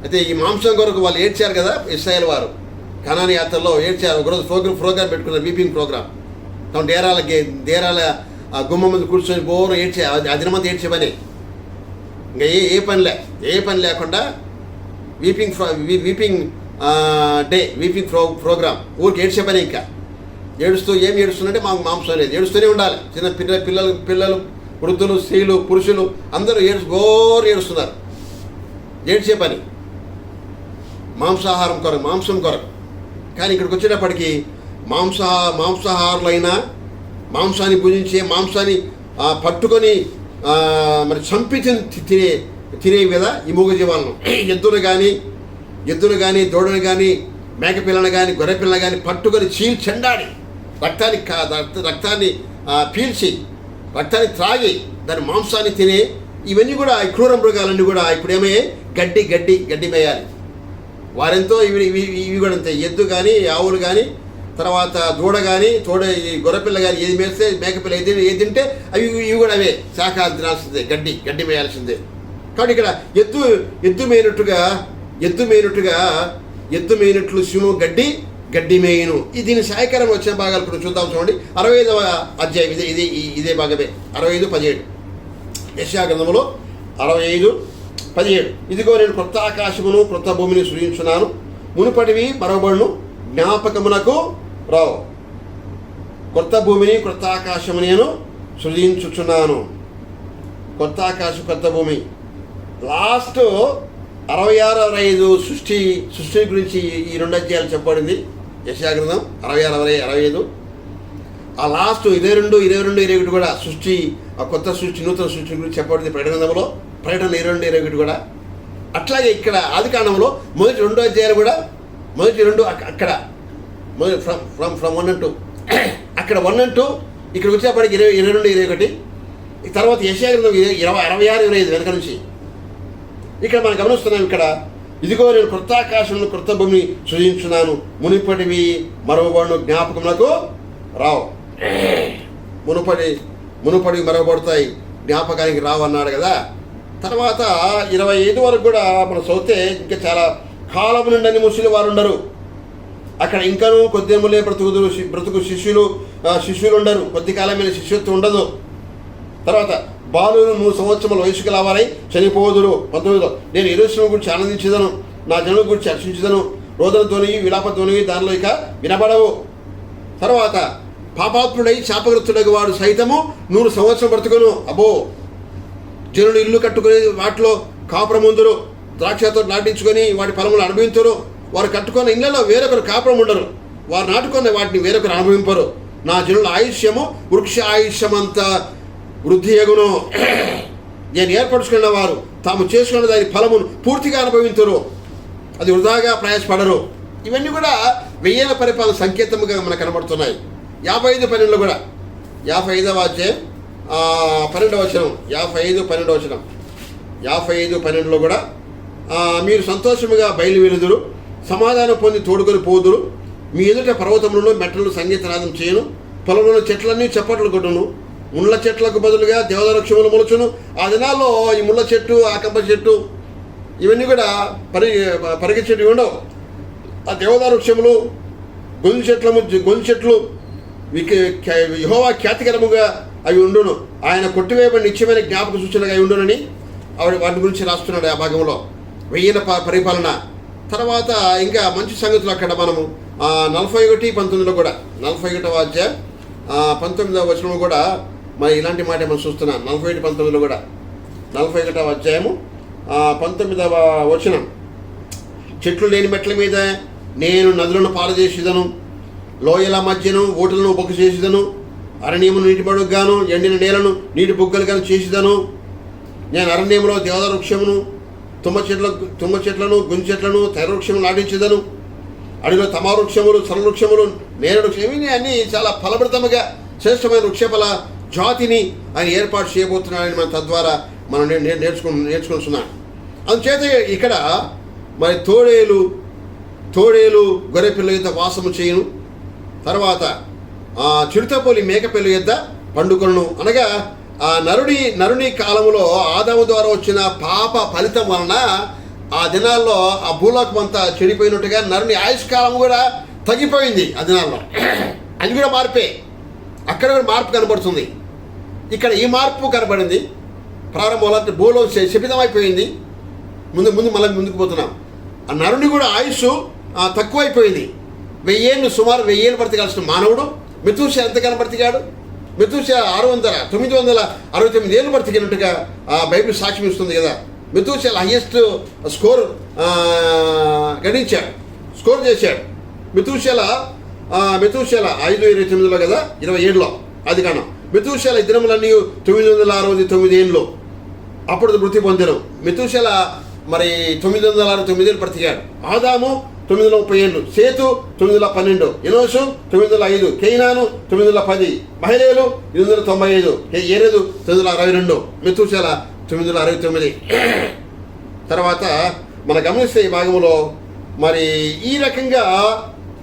అయితే ఈ మాంసం కొరకు వాళ్ళు ఏడ్చారు కదా ఇశ్రాయేల్ వారు, కనాని యాత్రలో ఏడ్చారు. ఒకరోజు ప్రోగ్రాం పెట్టుకున్నారు, వీపింగ్ ప్రోగ్రాం. తమ డేరాల గుమ్మ ముందు కూర్చొని బోరు ఏడ్చే, అదినమంది ఏడ్చే పని. ఇంకా ఏ పని లేకుండా వీపింగ్ ప్రోగ్రాం, ఊరికి ఏడ్చే పని. ఇంకా ఏం ఏడుస్తుందంటే మాకు మాంసం లేదు, ఏడుస్తూనే ఉండాలి. చిన్న పిల్లలు వృద్ధులు, స్త్రీలు, పురుషులు అందరూ ఏడుస్తున్నారు. ఏడ్చే పని, మాంసం కొరకు. కానీ ఇక్కడికి వచ్చేటప్పటికి మాంసాహారులైనా, మాంసాన్ని భుజించే, మాంసాన్ని పట్టుకొని మరి చంపి తినేవి కదా ఈ మూగజీవాలను. ఎద్దును కానీ దూడను కానీ మేకపిల్లను కానీ గొర్రెపిల్లను కానీ పట్టుకొని చెండాడి రక్తాన్ని పీల్చి రక్తాన్ని త్రాగి దాని మాంసాన్ని తినే ఇవన్నీ కూడా ఈ క్రూర మృగాలన్నీ కూడా ఇప్పుడు ఏమయ్యాయి? గడ్డి మేయాలి. వారెంతో ఇవి కూడా అంతే. ఎద్దు కానీ, ఆవులు కానీ, తర్వాత దూడ కానీ, గొర్రెపిల్ల కానీ ఏది మేస్తే, మేకపిల్ల ఏది తింటే ఇవి కూడా అవే శాఖాలు తినాల్సిందే, గడ్డి మేయాల్సిందే. కాబట్టి ఇక్కడ ఎద్దు మేయినట్లు సింహం గడ్డి మేయును. దీని సాయకరం వచ్చిన భాగాలు ఇప్పుడు చూద్దాం. చూడండి 65వ అధ్యాయం, ఇదే భాగమే. 65:17 యెషయా గ్రంథంలో 65:17. ఇదిగో నేను క్రొత్త ఆకాశమును క్రొత్త భూమిని సృజించున్నాను, మునుపటివి మరవబడును, జ్ఞాపకమునకు రావు. కొత్త భూమిని క్రొత్త ఆకాశము నేను సృజించుచున్నాను. కొత్త ఆకాశం, కొత్త భూమి. లాస్ట్ 66-65 సృష్టి గురించి ఈ 2 అధ్యాయాలు చెప్పబడింది. యెషయా గ్రంథం 66-65. ఆ లాస్ట్ 22-21 కూడా సృష్టి, ఆ కొత్త సృష్టి, నూతన సృష్టి గురించి చెప్పబడింది ప్రకటన గ్రంథంలో. ప్రకటన 22-21 కూడా. అట్లాగే ఇక్కడ ఆదికాండంలో మొదటి 2 అధ్యాయాలు కూడా, మొదటి 2 అక్కడ ఫ్రమ్ 1 and 2, అక్కడ 1 and 2, ఇక్కడ వచ్చేప్పటికి 22-21. తర్వాత యెషయా గ్రంథం 66-25 వెనక నుంచి. ఇక్కడ మనం గమనిస్తున్నాం, ఇక్కడ ఇదిగో నేను క్రొత్త ఆకాశమును క్రొత్త భూమిని సృజించున్నాను, మునిపటివి మరవబడును, జ్ఞాపకములకు రావు. మునుపటివి మరవబడతాయి, జ్ఞాపకానికి రావు అన్నాడు కదా. తర్వాత 25 వరకు కూడా మనం చదివితే ఇంకా చాలా కాలం నుండి ముసలి వారు ఉండరు అక్కడ. ఇంకనూ కొద్దిములే బ్రతుకు శిష్యులు ఉండరు, కొద్ది కాలమైన శిష్యత్వం ఉండదు. తర్వాత బాలును 3 సంవత్సరముల వయసుకు రావాలని చనిపోదురు. 19లో నేను యెరూషలేము గురించి ఆనందించదను, నా జనుల గురించి హర్షించదను, రోదనతోని విలాపతోని దానిలో ఇక వినబడవు. తర్వాత పాపాత్ముడై శాపగ్రస్తుడగు వాడు సైతము 100 సంవత్సరం బ్రతుకును. అబ్బో, జనులు ఇల్లు కట్టుకుని వాటిలో కాపురముందురు, ద్రాక్షతో నాటించుకొని వాటి ఫలములు అనుభవించరు. వారు కట్టుకున్న ఇళ్లలో వేరొకరు కాపురం ఉండరు, వారు నాటుకున్న వాటిని వేరొకరు అనుభవింపరు. నా జనుల ఆయుష్యము వృక్ష ఆయుష్యమంతా వృద్ధి అగును. నేను ఏర్పరచుకున్న వారు తాము చేసుకున్న దాని ఫలమును పూర్తిగా అనుభవించరు, అది వృధాగా ప్రయాసపడరు. ఇవన్నీ కూడా 1000 పరిపాలన సంకేతముగా మనకు కనబడుతున్నాయి. 55:12 కూడా, 55వ అధ్యాయం 12వ వచనం, 55:12 వచనం, 55:12లో కూడా మీరు సంతోషముగా బయలువెలుదురు, సమాధానం పొంది తోడుకొని పోదురు, మీ ఎదుట పర్వతములలో మెట్టలు సంగీతనాదం చేయను, పొలంలో చెట్లన్నీ చప్పట్లు కొట్టును, ముళ్ళ చెట్లకు బదులుగా దేవదారు వృక్షములు మొలుచును. ఆ దినాల్లో ఈ ముళ్ళ చెట్టు, ఆకంప చెట్టు ఇవన్నీ కూడా పరిగె చెట్టు ఉండవు. ఆ దేవదారు వృక్షములు, గొంజు చెట్లు యెహోవా ఖ్యాతికరముగా అవి ఉండును, ఆయన కొట్టివేయబడి నిత్యమైన జ్ఞాపక సూచనగా అవి ఉండునని ఆవిడ వాటి గురించి రాస్తున్నాడు ఆ భాగంలో. 1000 పరిపాలన. తర్వాత ఇంకా మంచి సంగతులు అక్కడ మనము 41:19 కూడా, 41వ అధ్యాయం 19వ వచనంలో కూడా మరి ఇలాంటి మాట మనం చూస్తున్నాం. 41:19 కూడా, 41వ అధ్యాయము 19వ వచనం, చెట్లు లేని మెట్ల మీద నేను నదులను పాలజేసేదను, లోయల మధ్యను ఓటులను బొగ్గు చేసేదను, అరణ్యమును నీటి బడుగాను ఎండిన నేలను నీటి బొగ్గలుగాను చేసేదను. నేను అరణ్యంలో దేవదారు వృక్షమును, తుమ్మ చెట్లను, గుంజి చెట్లను, తెర వృక్షములు నాటించేదను, అడవిలో తమారు వృక్షములు, సరళ వృక్షములు, నేరేడు వృక్షం, ఇవి అన్నీ చాలా ఫలభరితముగా శ్రేష్టమైన వృక్షఫల జాతిని ఆయన ఏర్పాటు చేయబోతున్నాడని మనం తద్వారా మనం నేర్చుకుంటున్నాం. అందుచేత ఇక్కడ మరి తోడేలు గొర్రెపిల్ల యొద్ద వాసము చేయును, తర్వాత చిరుతపోలి మేకపిల్ల యొద్ద పండుకొను. అనగా ఆ నరుని కాలంలో ఆదాము ద్వారా వచ్చిన పాప ఫలితం వలన ఆ దినాల్లో ఆ భూలోకం అంతా చెడిపోయినట్టుగా నరుని ఆయుష్కాలం కూడా తగ్గిపోయింది. ఆ దినాల్లో అది కూడా మార్పే, అక్కడ కూడా మార్పు కనబడుతుంది. ఇక్కడ ఈ మార్పు కనబడింది. ప్రారంభంలో భూలో శపితమైపోయింది, మళ్ళీ ముందుకు పోతున్నాం. ఆ నరుని కూడా ఆయుష్ తక్కువైపోయింది. 1000 ఏళ్ళు, సుమారు 1000 ఏళ్ళు బ్రతకాల్సిన మానవుడు మెతూషెల ఎంతకాలం బ్రతికాడు? మెతూషెల 969 ఏళ్ళు బ్రతికినట్టుగా బైబిల్ సాక్ష్యం ఇస్తుంది కదా. మెతూషెల హైయెస్ట్ స్కోర్ చేశాడు. మెతూషెల 5:29 కదా, 27లో అది కాను. మెతూషెల దినములన్నీ 969 ఏళ్ళు అప్పుడు మృతి పొందడం. మెతూషెల మరి 969 ఏళ్ళు బ్రతికాడు. ఆదాము 930 ఏళ్ళు, సేతు 912, ఎనోషు 905, కేయినాను 910, మహలేలు 895, ఏరేదు 962, మెతూషెల 969. తర్వాత మన గమనిస్తే ఈ భాగంలో మరి ఈ రకంగా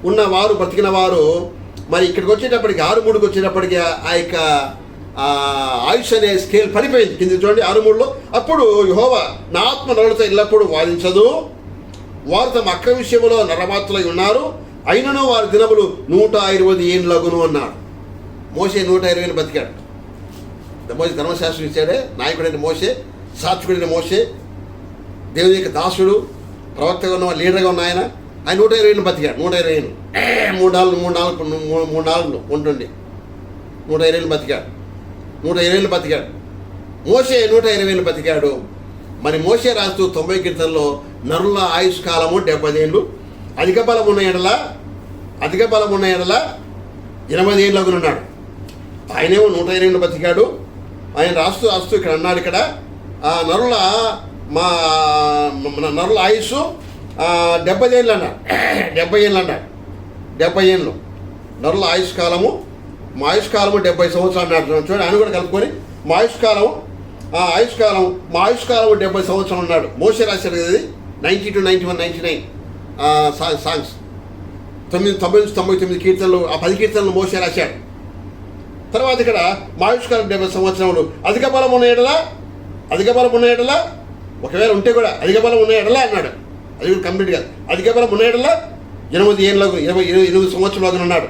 ఉన్నవారు బ్రతికిన వారు మరి ఇక్కడికి వచ్చేటప్పటికి 6:3కి వచ్చేటప్పటికి ఆ యొక్క ఆయుష్ అనే స్కేల్ పడిపోయింది. కింద చూడండి 6:3లో, అప్పుడు యెహోవా నా ఆత్మ నరులతో ఎల్లప్పుడూ వాదించదు, వారు తమ అక్రమ విషయంలో నరమాత్రులై ఉన్నారు, అయినను వారి దినములు 120 ఏండ్లగును అన్నాడు. మోషే 120 ఏళ్ళు బతికాడు. మోషే ధర్మశాస్త్రం ఇచ్చాడే, నాయకుడైన మోషే, సాత్వికుడైన మోషే, దేవుని యొక్క దాసుడు, ప్రవక్తగా ఉన్న లీడర్గా ఉన్న ఆయన 120 ఏళ్ళు బతికాడు. 120 ఏళ్ళు, 3 నాలుగు ఉంటుంది. 120 ఏళ్ళు బతికాడు. 120 ఏళ్ళు బతికాడు మోషే. 120 ఏళ్ళు బతికాడు. మరి మోషే రాస్తూ 90 కీర్తనలో నరుల ఆయుష్ కాలము 70 ఏళ్ళు, అధిక బలం ఉన్న ఎడల 80 ఏళ్ళు అగునున్నాడు. ఆయనేమో 120 ఏళ్ళు బతికాడు. ఆయన రాస్తూ ఇక్కడ అన్నాడు, ఇక్కడ నరుల ఆయుష్ 70 ఏళ్ళు అన్నాడు. 70 ఏళ్ళు అన్నాడు. 70 ఏళ్ళు నరుల ఆయుష్ కాలము. మా ఆయుష్ కాలము 70 సంవత్సరాలు అన్నాడు. చూడండి, ఆయన కూడా కలుపుకొని మా ఆయుష్ కాలం 70 సంవత్సరాలు ఉన్నాడు. మోషే రాశాడు కదా, 90 to 91, 99 సాంగ్స్, 90 నుంచి 99 కీర్తనలు. ఆ 10 కీర్తనలు మోషే రాశాడు. తర్వాత ఇక్కడ ఆయుష్కాలం 70 సంవత్సరములు. అధిక బలం ఉన్న ఎడల ఒకవేళ ఉంటే కూడా అధిక బలం ఉన్న ఎడల అన్నాడు. అది కూడా కంప్లీట్ కాదు. అధిక బలం ఉన్న ఎడల 8 సంవత్సరాలు అన్నాడు.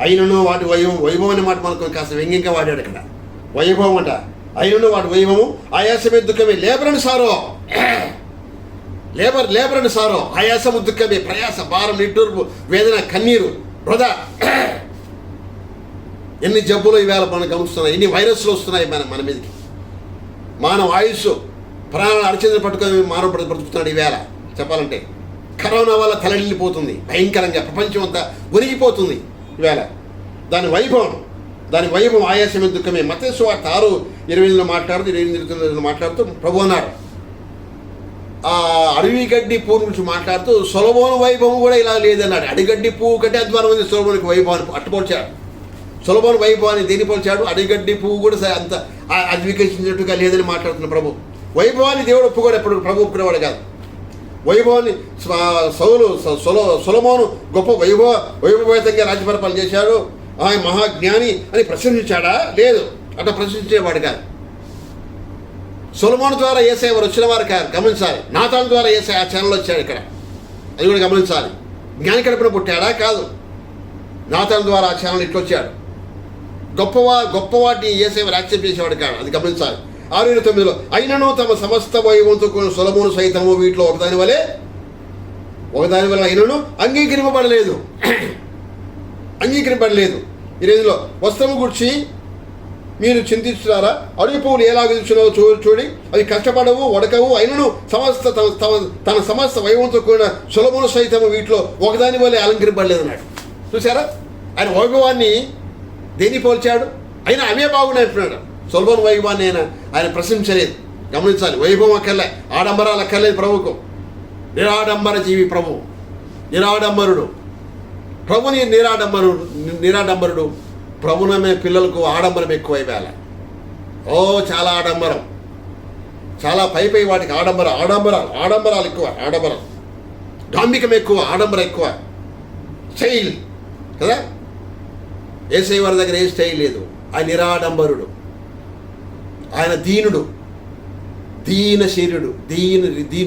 అయినను వాటి వైభవం అనే మాట మనకు కాస్త వ్యంగ్యంగా వాడాడు ఇక్కడ. వైభవం అంట. అయినను వాటి వైభవము ఆయాసమే దుఃఖమే, లేబర్ అండ్ సారో, ఆయాసము దుఃఖమే, ప్రయాస, భారం, నిట్టూర్పు, వేదన, కన్నీరు, వృధా. ఎన్ని జబ్బులు ఈవేళ మనం గమనిస్తున్నాయి, ఎన్ని వైరస్లు వస్తున్నాయి మన మీదకి. మానవ ఆయుష్ ప్రాణాలు అరచేతులు పట్టుకొని మానవ బ్రతుకుతున్నాడు ఈవేళ. చెప్పాలంటే కరోనా వల్ల తలడిల్లిపోతుంది భయంకరంగా, ప్రపంచం అంతా ఒరిగిపోతుంది ఈవేళ. దాని వైభవం ఆయాసమే దుఃఖమే. మత్తయి సువార్త 6:28 మాట్లాడుతూ ప్రభు అన్నాడు, ఆ అడవి గడ్డి పువ్వు గురించి మాట్లాడుతూ సొలొమోను వైభవం కూడా ఇలా లేదన్నాడు. అడిగడ్డి పువ్వు కంటే అధ్వానం ఉంది సొలొమోనుకి వైభవాన్ని అట్టుపోల్చాడు. సొలొమోను వైభవాన్ని దేని పోల్చాడు? అడిగడ్డి పువ్వు కూడా అంత అది వికసించినట్టుగా లేదని మాట్లాడుతున్న ప్రభు. వైభవాన్ని దేవుడు ఒప్పుకోడు, ఎప్పుడు ప్రభు ఒప్పుకునేవాడు కాదు. వైభవాన్ని సొలొమోను గొప్ప వైభవేతంగా రాజ్యపరిపాలన చేశాడు, ఆయన మహాజ్ఞాని అని ప్రశంసించాడా? లేదు, అట్లా ప్రశంసించేవాడు కాదు. సొలొమోను ద్వారా యేసయ్య వారు వచ్చిన వారు కాదు, గమనించాలి. నాతాను ద్వారా యేసయ్య ఆ ఛానల్ వచ్చాడు ఇక్కడ, అది కూడా గమనించాలి. జ్ఞాని కడుపున పుట్టాడా? కాదు, నాతాను ద్వారా ఆ ఛానల్ ఇట్లా వచ్చాడు. గొప్పవాటిని యేసయ్య వారు యాక్సెప్ట్ చేసేవాడు కాదు, అది గమనించాలి. 6:29 అయినను తమ సమస్త వైభవంతో కూడిన సొలొమోను సైతము వీటిలో ఒకదాని వలె అయినను అంగీకరింపబడలేదు. ఈ రోజులో వస్త్రము గురించి మీరు చింతిస్తున్నారా? అడవి పువ్వులు ఎలాగ చూసినావో చూడి, అవి కష్టపడవు, వడకవు, అయినను తన సమస్త వైభవంతో కూడిన సొలొమోను సైతము వీటిలో ఒకదాని వలె అలంకరింపబడలేదు అన్నాడు. చూసారా, ఆయన వైభవాన్ని దేన్ని పోల్చాడు? అయినా అవే బాగున్నాయి అంటున్నాడు. సొలొమోను వైభవాన్ని ఆయన ప్రశంసలేదు. గమనించాలి, వైభవం అక్కర్లే, ఆడంబరాలు అక్కర్లేదు ప్రభుకు. నిరాడంబర జీవి ప్రభువు, నిరాడంబరుడు. ప్రభుని నిరాడంబరుడు. ప్రభునమే పిల్లలకు ఆడంబరం ఎక్కువ ఇవ్వాలి. చాలా ఆడంబరం, చాలా పై వాటికి ఆడంబరాలు ఎక్కువ, డాంబికం ఎక్కువ, ఆడంబరం ఎక్కువ, స్టైల్ కదా. యేసయ్య వారి దగ్గర ఏ స్టైల్ లేదు. ఆయన నిరాడంబరుడు, ఆయన దీన శరీరుడు,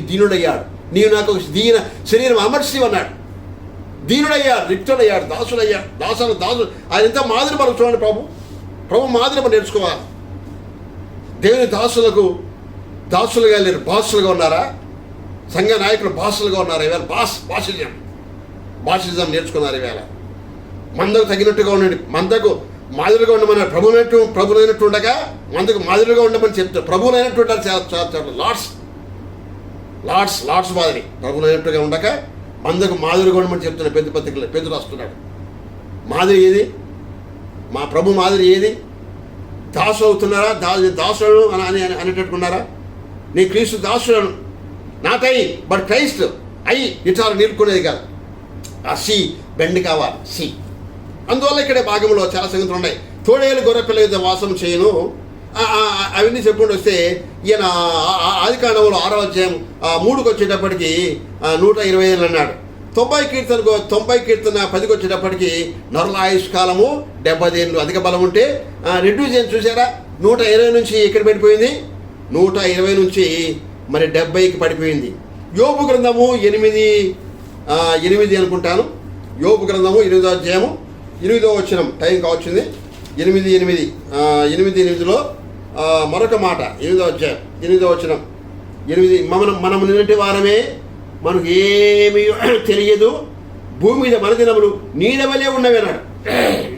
దీనుడయ్యాడు. నీవు నాకు ఒక దీన శరీరం అమర్చి అన్నాడు. దీనుడయ్యాడు, రిక్తుడయ్యాడు, దాసుడు. ఆయన ఎంత మాదిరి మనం చూడండి. ప్రభు మాదిరి మనం నేర్చుకోవాలి. దేవుని దాసులుగా లేరు, బాసులుగా ఉన్నారా? సంఘ నాయకులు బాసులుగా ఉన్నారు. ఈవేళ బాసిజం నేర్చుకున్నారు. ఈవేళ మందకు తగినట్టుగా ఉండండి, మందకు మాదిరిగా ఉండమన్నారు. ప్రభునైనట్టు ఉండగా మందకు మాదిరిగా ఉండమని చెప్తారు. ప్రభునైనట్టు ఉండాలి. లార్డ్స్ మాదిరి ప్రభునైనట్టుగా ఉండక మందకు మాదిరిగా ఉండమని చెప్తున్నారు. పెద్ద పత్రికలు పెద్ద రాస్తున్నాడు. మాదిరి ఏది? మా ప్రభు మాదిరి ఏది? దాసు అవుతున్నారా? దాసులను అనేటట్టుకున్నారా? నీ క్రీస్తు దాసులను నాకై బట్ క్రైస్ట్ అయి ఇటాలు నిలుపుకునేది కాదు. ఆ బెండ్ కావాలి. అందువల్ల ఇక్కడే భాగంలో చాలా సంగతులు ఉన్నాయి. తోడేలు గొర్రెపిల్ల యుద్ధ వాసం చేయను అవన్నీ చెప్పుకుంటూ వస్తే ఈయన ఆదికాండంలో 6వ అధ్యాయం 3కి వచ్చేటప్పటికి 125 అన్నాడు. 90 కీర్తన 10కి వచ్చేటప్పటికి నరుల ఆయుష్ కాలము 70 ఏళ్ళు. అధిక బలం ఉంటే రెడ్యూస్ చేయని చూసారా? 120 నుంచి ఎక్కడ పడిపోయింది? 120 నుంచి మరి 70కి పడిపోయింది. యోబు గ్రంథము 8 అనుకుంటాను. యోబు గ్రంథము 8వ అధ్యాయము 8వ వచనం, టైం కావచ్చింది. 8:8లో మరొక మాట. 8వ అధ్యాయం 8వ వచనం. మనం నిన్నటి వారమే, మనకు ఏమీ తెలియదు, భూమి మీద మన దినములు నీడవలే ఉన్నవి అన్నాడు.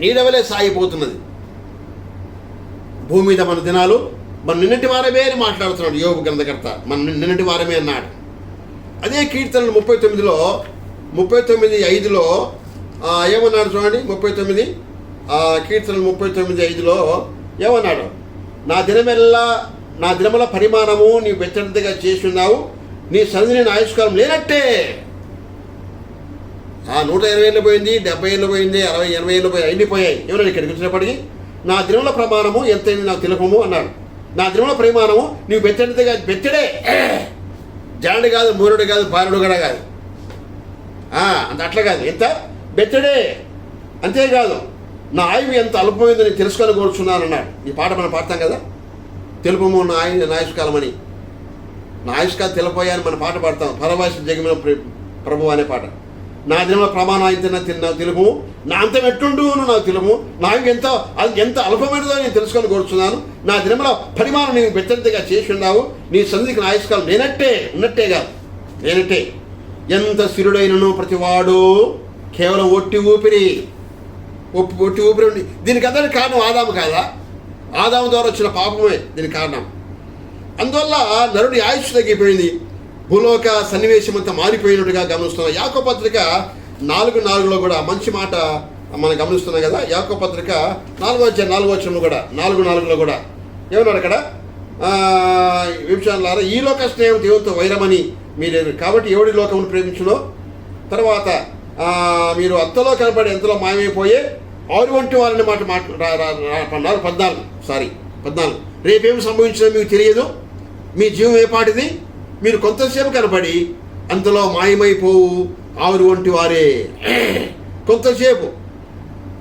నీడవలే సాగిపోతున్నది భూమి మీద మన దినాలు. మన నిన్నటి వారమే అని మాట్లాడుతున్నాడు యోబు గ్రంథకర్త. మన నిన్నటి వారమే అన్నాడు. అదే కీర్తనలు 39:5లో ఏమన్నాడు చూడండి. 39 కీర్తనలు 39:5లో ఏమన్నాడు? నా దినముల పరిమాణము నీవు బెచ్చంతగా చేసి ఉన్నావు, నీ సన్నిధిని నా ఆయుష్కాలం లేనట్టే. 120 ఏళ్ళు పోయింది, 70 ఏళ్ళు పోయింది, 60, 80 ఏళ్ళు పోయి అయిపోయాయి. ఏమన్నా ఇక్కడికి వచ్చినప్పటికీ నా దినముల ప్రమాణము ఎంతైంది నాకు తెలుపము అన్నాడు. నా దినముల పరిమాణము నీవు బెచ్చడే జానుడు కాదు, మూరుడు కాదు, బాలుడు కూడా కాదు. అంత అట్లా కాదు, ఎంత బెత్తడే. అంతేకాదు, నా ఆయువు ఎంత అల్పమైందని తెలుసుకొని కోరుచున్నాను అన్నాడు. ఈ పాట మనం పాడతాం కదా, తెలుపము నా ఆయుష్కాలం అని. నా ఆయుష్కాలం తెలిపోయాని మన పాట పాడతాం, పరవాసి జగమిన ప్రభు అనే పాట. నా దినంలో ప్రమాణం అయితే నాకు తెలుపు, నా అంతం ఎట్టుండు నాకు తెలుపు, నా ఎంత అల్పమైనదో నేను తెలుసుకొని కోరుచున్నాను. నా దినంలో పరిమాణం నీవు బెత్తగా చేసి ఉన్నావు. నీ సన్నిధికి నా ఆయుష్కాలం ఉన్నట్టే కాదు, నేనట్టే. ఎంత స్థిరుడైనను ప్రతివాడు కేవలం ఒట్టి ఊపిరి ఉండి. దీనికి అందరికి కారణం ఆదాము కాదా? ఆదాము ద్వారా వచ్చిన పాపమే దీనికి కారణం. అందువల్ల నరుడి ఆయుష్ తగ్గిపోయింది, భూలోక సన్నివేశం అంతా మారిపోయినట్టుగా గమనిస్తున్నాం. యాకోబు పత్రిక 4:4 కూడా మంచి మాట మనం గమనిస్తున్నాం కదా. యాకోబు పత్రిక 4:4 కూడా 4:4 కూడా ఏమన్నాడు అక్కడ? విభాషలారా, ఈ లోక స్నేహం దేవునితో వైరమని మీరు కాబట్టి ఎవడి లోకమును ప్రేమించునో, తర్వాత మీరు అంతలో కనపడి ఎంతలో మాయమైపోయే ఆరు వంటి వారిని మాట 14. రేపేం సంభవించినా మీకు తెలియదు, మీ జీవం ఏపాటిది, మీరు కొంతసేపు కనపడి అంతలో మాయమైపోవు ఆరు వంటి వారే. కొంతసేపు,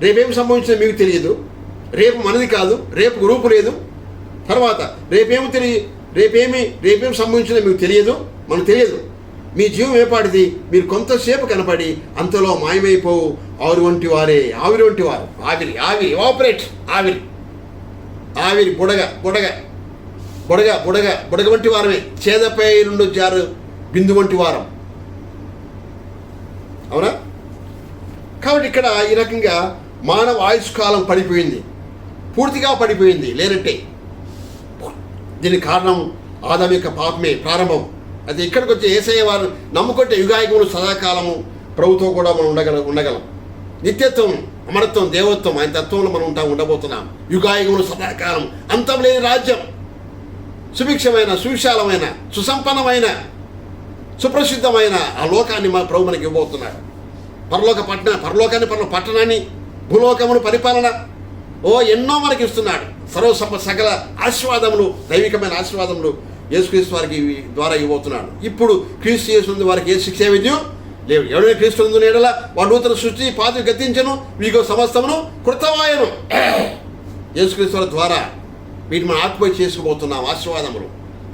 రేపేం సంభవించినా మీకు తెలియదు, రేపు మనది కాదు, రేపు గ్రూపు లేదు. తర్వాత రేపేం సంభవించినా మీకు తెలియదు, మనకు తెలియదు. మీ జీవం ఏపాటిది, మీరు కొంతసేపు కనపడి అంతలో మాయమైపోవు ఆవిరి వంటి వారే. ఆవిరి వంటి వారు, ఆవిరి ఎవాపరేట్, ఆవిరి బుడగ వంటి వారమే. చేదపై నుండి జారు బిందు వంటి వారం. అవునా? కాబట్టి ఇక్కడ ఈ రకంగా మానవ ఆయుష్కాలం పడిపోయింది, పూర్తిగా పడిపోయింది, లేనట్టే. దీనికి కారణం ఆదాము యొక్క పాపమే ప్రారంభం. అది ఇక్కడికి వచ్చి యేసయ్య వారు నమ్ముకుంటే యుగాయుగములు సదాకాలము ప్రభుతో కూడా మనం ఉండగలం. నిత్యత్వం, అమరత్వం, దేవత్వం, ఆయన తత్వంలో మనం ఉండబోతున్నాం. యుగాయుగములు సదాకాలం, అంతం లేని రాజ్యం, సుభిక్షమైన, సువిశాలమైన, సుసంపన్నమైన, సుప్రసిద్ధమైన ఆ లోకాన్ని మా ప్రభు మనకి ఇవ్వబోతున్నాడు. పరలోకాన్ని పట్టణాన్ని, భూలోకమును పరిపాలన ఎన్నో మనకి ఇస్తున్నాడు. సకల ఆశీర్వాదములు, దైవికమైన ఆశీర్వాదములు యేసుక్రీస్తు వారికి ద్వారా ఇవ్వబోతున్నాడు. ఇప్పుడు క్రీస్తు యేసు వారికి ఏ శిక్ష విద్యం లేవు. ఎవరైనా క్రీస్తు నందు ఎడల వాడు నూతన సృష్టి, పాతవి గతించను, వీగో సమస్తమును కృతవాయను. యేసుక్రీస్తు వారి ద్వారా వీటిని మనం ఆత్మహత్య చేసుకుపోతున్నాం. ఆశీర్వాదములు,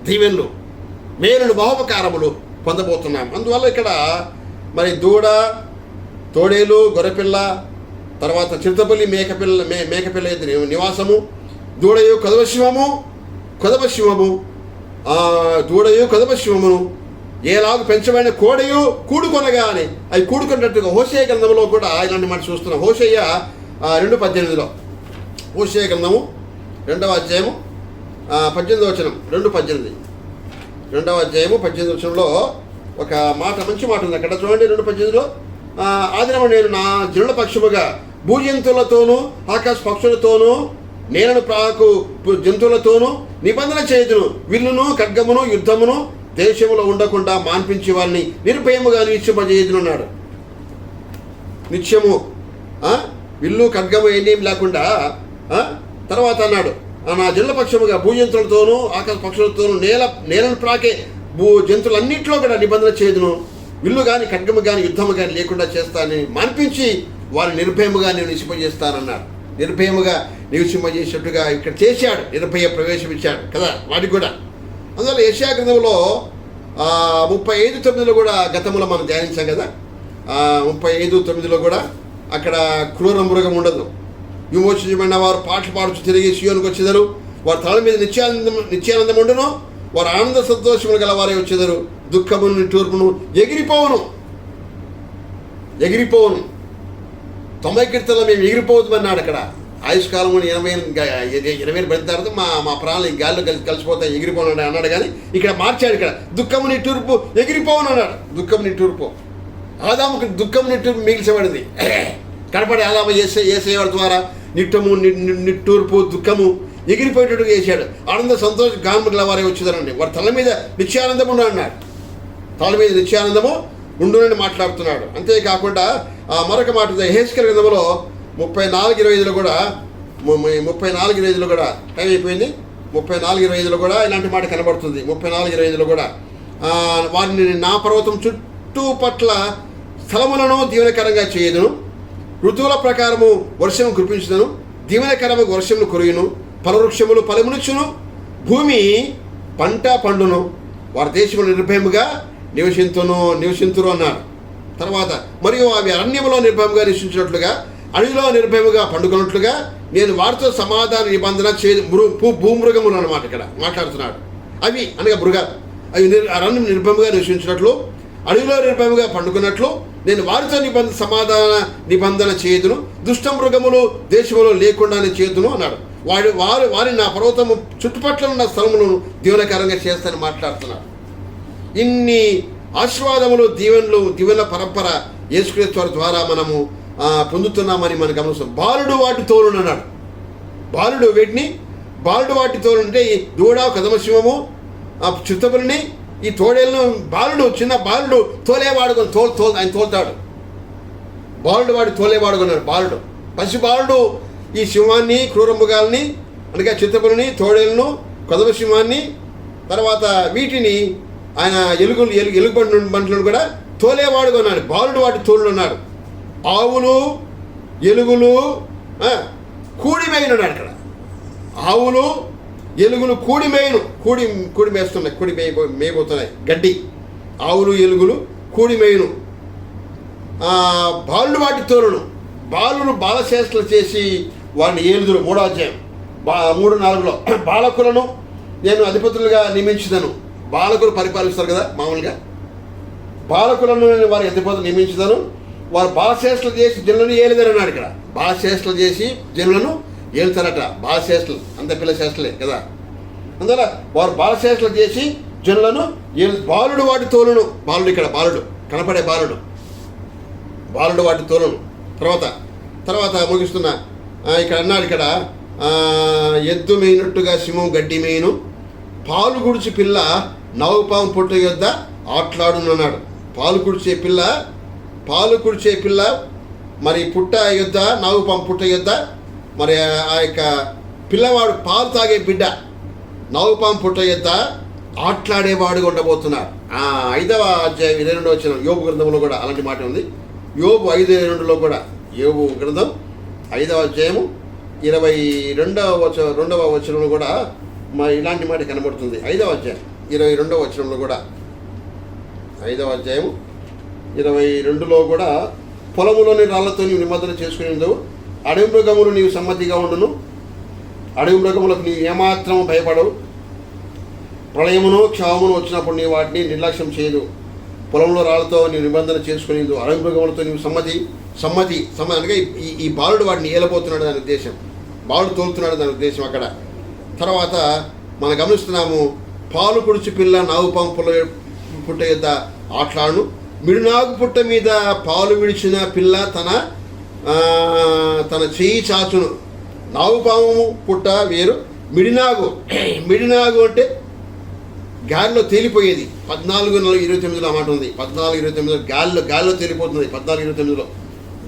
దీవెనలు, మేలులు, బహుపకారములు పొందబోతున్నాం. అందువల్ల ఇక్కడ మరి దూడ, తోడేలు, గొర్రెపిల్ల, తర్వాత చిరుతపల్లి మేకపిల్ల నివాసము, దూడయు కదపశివము, దూడయు కదపశివమును ఏలాగు పెంచబడిన కోడయు కూడుకొనగా అని అవి కూడుకున్నట్టుగా హోషేయ గ్రంథంలో కూడా ఇలాంటి మాట చూస్తున్నాం. హోషేయ 2:18 హోషేయ గ్రంథము 2వ అధ్యాయము 18వ వచనం, 2:18 2వ అధ్యాయము 18వ వచనంలో ఒక మాట, మంచి మాట ఉంది అక్కడ చూడండి. 2:18 ఆదినము నేను నా జనుల పక్షముగా భూజంతువులతోనూ ఆకాశ పక్షులతోనూ నేలను ప్రాకు జంతువులతోనూ నిబంధన చేయుదును. విల్లును ఖడ్గమును యుద్ధమును దేశములో ఉండకుండా మాన్పించి వారిని నిర్భయముగా నిశ్చయింపజేయుదునన్నాడు. నిత్యము విల్లు ఖడ్గము ఏం లేకుండా. తర్వాత అన్నాడు, నా జనుల పక్షముగా భూజంతువులతోనూ ఆకాశ పక్షులతోనూ నేలను ప్రాకే జంతువులన్నింటిలో కూడా నిబంధన చేయుదును. విల్లు కానీ ఖడ్గము కానీ యుద్ధము కానీ లేకుండా చేస్తానని మాన్పించి వారిని నిర్భయముగా నేను నిశ్చయింపజేస్తానన్నాడు. నిర్భయముగా నివసింపజేసేట్టుగా ఇక్కడ చేశాడు, నిర్భయ ప్రవేశం ఇచ్చాడు కదా వాటికి కూడా. అందువల్ల యెషయా గ్రంథంలో 35:9 కూడా గతంలో మనం ధ్యానించాం కదా. 35:9 కూడా అక్కడ క్రూర మృగం ఉండదు, విమోచించబడిన వారు పాటలు పాడుచు తిరిగి సియోనుకు వచ్చేదారు, వారి తల మీద నిత్యానందం ఉండును, వారు ఆనంద సంతోషములు గల వారే వచ్చేదారు, దుఃఖమును నిట్టూర్పును ఎగిరిపోవును. 90 కీర్తనలో మేము ఎగిరిపోవద్దు అక్కడ. ఆయుష్కాలం 20 పడిన తర్వాత మా ప్రాణాలు గాల్లో కలిసిపోతాయి, ఎగిరిపోను అన్నాడు. కానీ ఇక్కడ మార్చాడు, ఇక్కడ దుఃఖము నిట్టూర్పు ఎగిరిపోవను అన్నాడు. దుఃఖం నిట్టూర్పు, ఆదాముకు దుఃఖం నిట్టూర్పు మిగిల్చబడింది. కనపడి ఆదాము యేసయ్య ద్వారా నిట్టూర్పు దుఃఖము ఎగిరిపోయేటట్టుగా చేశాడు. ఆనంద సంతోష గానము గల వారే వచ్చేదారండి, వారి తల మీద నిత్యానందము ఉండు అన్నాడు. తల మీద నిత్యానందము ఉండునని మాట్లాడుతున్నాడు. అంతేకాకుండా మరొక మాట యెహెజ్కేలు గ్రంథంలో 34:25 కూడా 34:25 కూడా టైం అయిపోయింది. 34:25 కూడా ఇలాంటి మాట కనబడుతుంది. 34:25 కూడా వారిని నా పర్వతం చుట్టుపట్ల స్థలములను దీవెనకరంగా చేయదును. ఋతువుల ప్రకారము వర్షం కురిపించుదను. దీవెనకరము వర్షములు కురియును. ఫలవృక్షములు ఫలమునిచ్చును. భూమి పంట పండును. వారి దేశములు నిర్భయముగా నివసింతురు అన్నాడు. తర్వాత మరియు అవి అరణ్యములో నిర్భయముగా నివసించినట్లుగా అడవిలో నిర్భయముగా పండుకున్నట్లుగా నేను వారితో సమాధాన నిబంధన భూమృగములు అన్నమాట ఇక్కడ మాట్లాడుతున్నాడు. అవి అనగా మృగాలు అవి అరణ్యం నిర్భయముగా నివసించినట్లు అడవిలో నిర్భయముగా పండుకున్నట్లు నేను వారితో సమాధాన నిబంధన చేయుదును. దుష్ట మృగములు దేశములో లేకుండానే చేయుదును అన్నాడు. వారి నా పర్వతము చుట్టుపట్ల ఉన్న స్థలములను దీవెనకరంగా చేస్తానని మాట్లాడుతున్నాడు. ఇన్ని ఆశీర్వాదములు దీవెనల పరంపర యేసుక్రీస్తు వారి ద్వారా మనము పొందుతున్నామని మనం గమనిస్తాం. బాలుడు వాటి తోలును అన్నాడు. బాలుడు వాటి తోలు అంటే ఈ దూడ కదమసింహము చిత్తపులిని ఈ తోడేళ్ళను చిన్న బాలుడు తోలేవాడుకొని ఆయన తోలుతాడు. బాలుడు వాడి తోలేవాడుకున్నాడు. పసి బాలుడు ఈ సింహాన్ని క్రూరమృగాల్ని అనగా చిత్తపులిని తోడేళ్ళను కదమసింహాన్ని తర్వాత వీటిని ఆయన ఎలుగుబంట్లను కూడా తోలేవాడుకున్నాడు. బాలుడు వాటి తోళ్ళు ఉన్నాడు. ఆవులు ఎలుగులు కూడి మేయినున్నాడు ఇక్కడ. ఆవులు ఎలుగులు కూడి మేస్తున్నాయి. మేయబోతున్నాయి గడ్డి. ఆవులు ఎలుగులు కూడి మేయును. బాలుడు వాటి తోలును. బాలును బాలశ్రేష్టలు చేసి వారిని ఏలుదురు. 3వ అధ్యాయం 3:4లో బాలకులను నేను అధిపతులుగా నియమించుదను. బాలకులు పరిపాలిస్తారు కదా మామూలుగా. బాలకులను నేను వారి అధిపతులు నియమించుదను. వారు బాలశ్రేష్టలు చేసి జనులను ఏలుదరు అన్నాడు ఇక్కడ. బాలశ్రేష్టలు చేసి జనులను ఏలుతారట. బాలశ్రేష్టలు అంత పిల్ల శ్రేష్టలే కదా. అందువల్ల వారు బాలశ్రేష్టలు చేసి జనులను బాలుడు వాటి తోలును. బాలుడు ఇక్కడ బాలుడు కనపడే బాలుడు వాటి తోలును. తర్వాత ముగిస్తున్నా ఇక్కడ అన్నాడు ఇక్కడ ఎద్దు మేయినట్టుగా సింహం గడ్డి మేయును. పాలు గుడిచి పిల్ల నవపాము పుట్ట యొద్ద ఆటలాడునన్నాడు. పాలు కుడిచే పిల్ల మరి పుట్ట యొద్ద నవపాము పుట్ట యొద్ద మరి ఆ యొక్క పిల్లవాడు పాలు తాగే బిడ్డ నవపాము పుట్ట యొద్ద ఆటలాడేవాడుగా ఉండబోతున్నాడు. 5వ అధ్యాయం 22వ వచనం యోబు గ్రంథంలో కూడా అలాంటి మాట ఉంది. యోబు 5:22లో కూడా యోబు గ్రంథం 5వ అధ్యాయము 22వ వచనంలో కూడా ఇలాంటి మాట కనబడుతుంది. 5వ అధ్యాయం 22వ వచనంలో కూడా 5వ అధ్యాయము 22లో కూడా పొలములోని రాళ్లతో నీవు నిబంధన చేసుకునేందుకు అడవి మృగములు నీవు సమ్మతిగా ఉండును. అడవి మృగములకు నీవు ఏమాత్రం భయపడవు. ప్రళయమును క్షామమును వచ్చినప్పుడు నీవు వాటిని నిర్లక్ష్యం చేయదు. పొలంలో రాళ్లతో నీవు నిబంధన చేసుకునేందుకు అడవి మృగములతో నీవు సమ్మతి అనగా ఈ బాలుడు వాడిని ఏలబోతున్నాడు దాని ఉద్దేశం. బాలుడు తోలుతున్నాడు దాని ఉద్దేశం అక్కడ. తర్వాత మనం గమనిస్తున్నాము పాలు కుడిచి పిల్ల నాగుపాము పుట్ట యొద్ద ఆటలాడును. మిడినాగు పుట్ట మీద పాలు విడిచిన పిల్ల తన చెయ్యి చాచును. నాగుపాము పుట్ట వేరు. మిడినాగు అంటే గాలిలో తేలిపోయేది. 14:29 మాట ఉంది. 14:29 గాలిలో తేలిపోతుంది. 14:29లో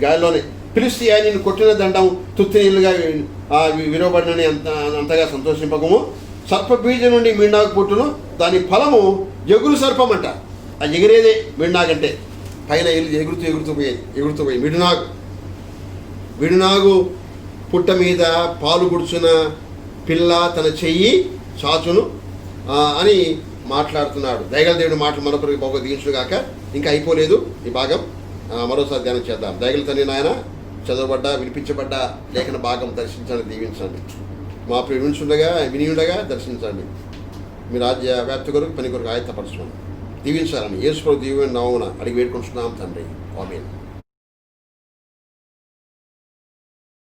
గాలిలోనే పిలిస్తే నేను కొట్టిన దండం తుత్తి నీళ్ళుగా విరవబడినని అంతగా సంతోషింపకము. సర్పబీజం నుండి మిడినాగు పుట్టును. దాని ఫలము ఎగురు సర్పం అంట. ఆ ఎగిరేదే మిడినాగంటే పైన ఎగురుతూ పోయి మిడినాగు పుట్ట మీద పాలు గుడుచున్న పిల్ల తన చెయ్యి చాచును అని మాట్లాడుతున్నాడు. దయగల దేవుడి మాటలు మరొకరికి బాగా దిగించుగాక. ఇంకా అయిపోలేదు ఈ భాగం. మరోసారి ధ్యానం చేద్దాం. దయగల తండ్రి నాయన చదవబడ్డ వినిపించబడ్డ లేఖన భాగం దర్శించండి, దీవించండి. మా వినియుండగా దర్శించండి. మీ రాజ్య వ్యాప్తి కొరకు పని కొరకు ఆయత్తపరచండి. దీవించాలని యేసు ప్రభువు దీవెన నామమున అడిగి వేడుకుంటున్నాం తండ్రి. ఆమేన్.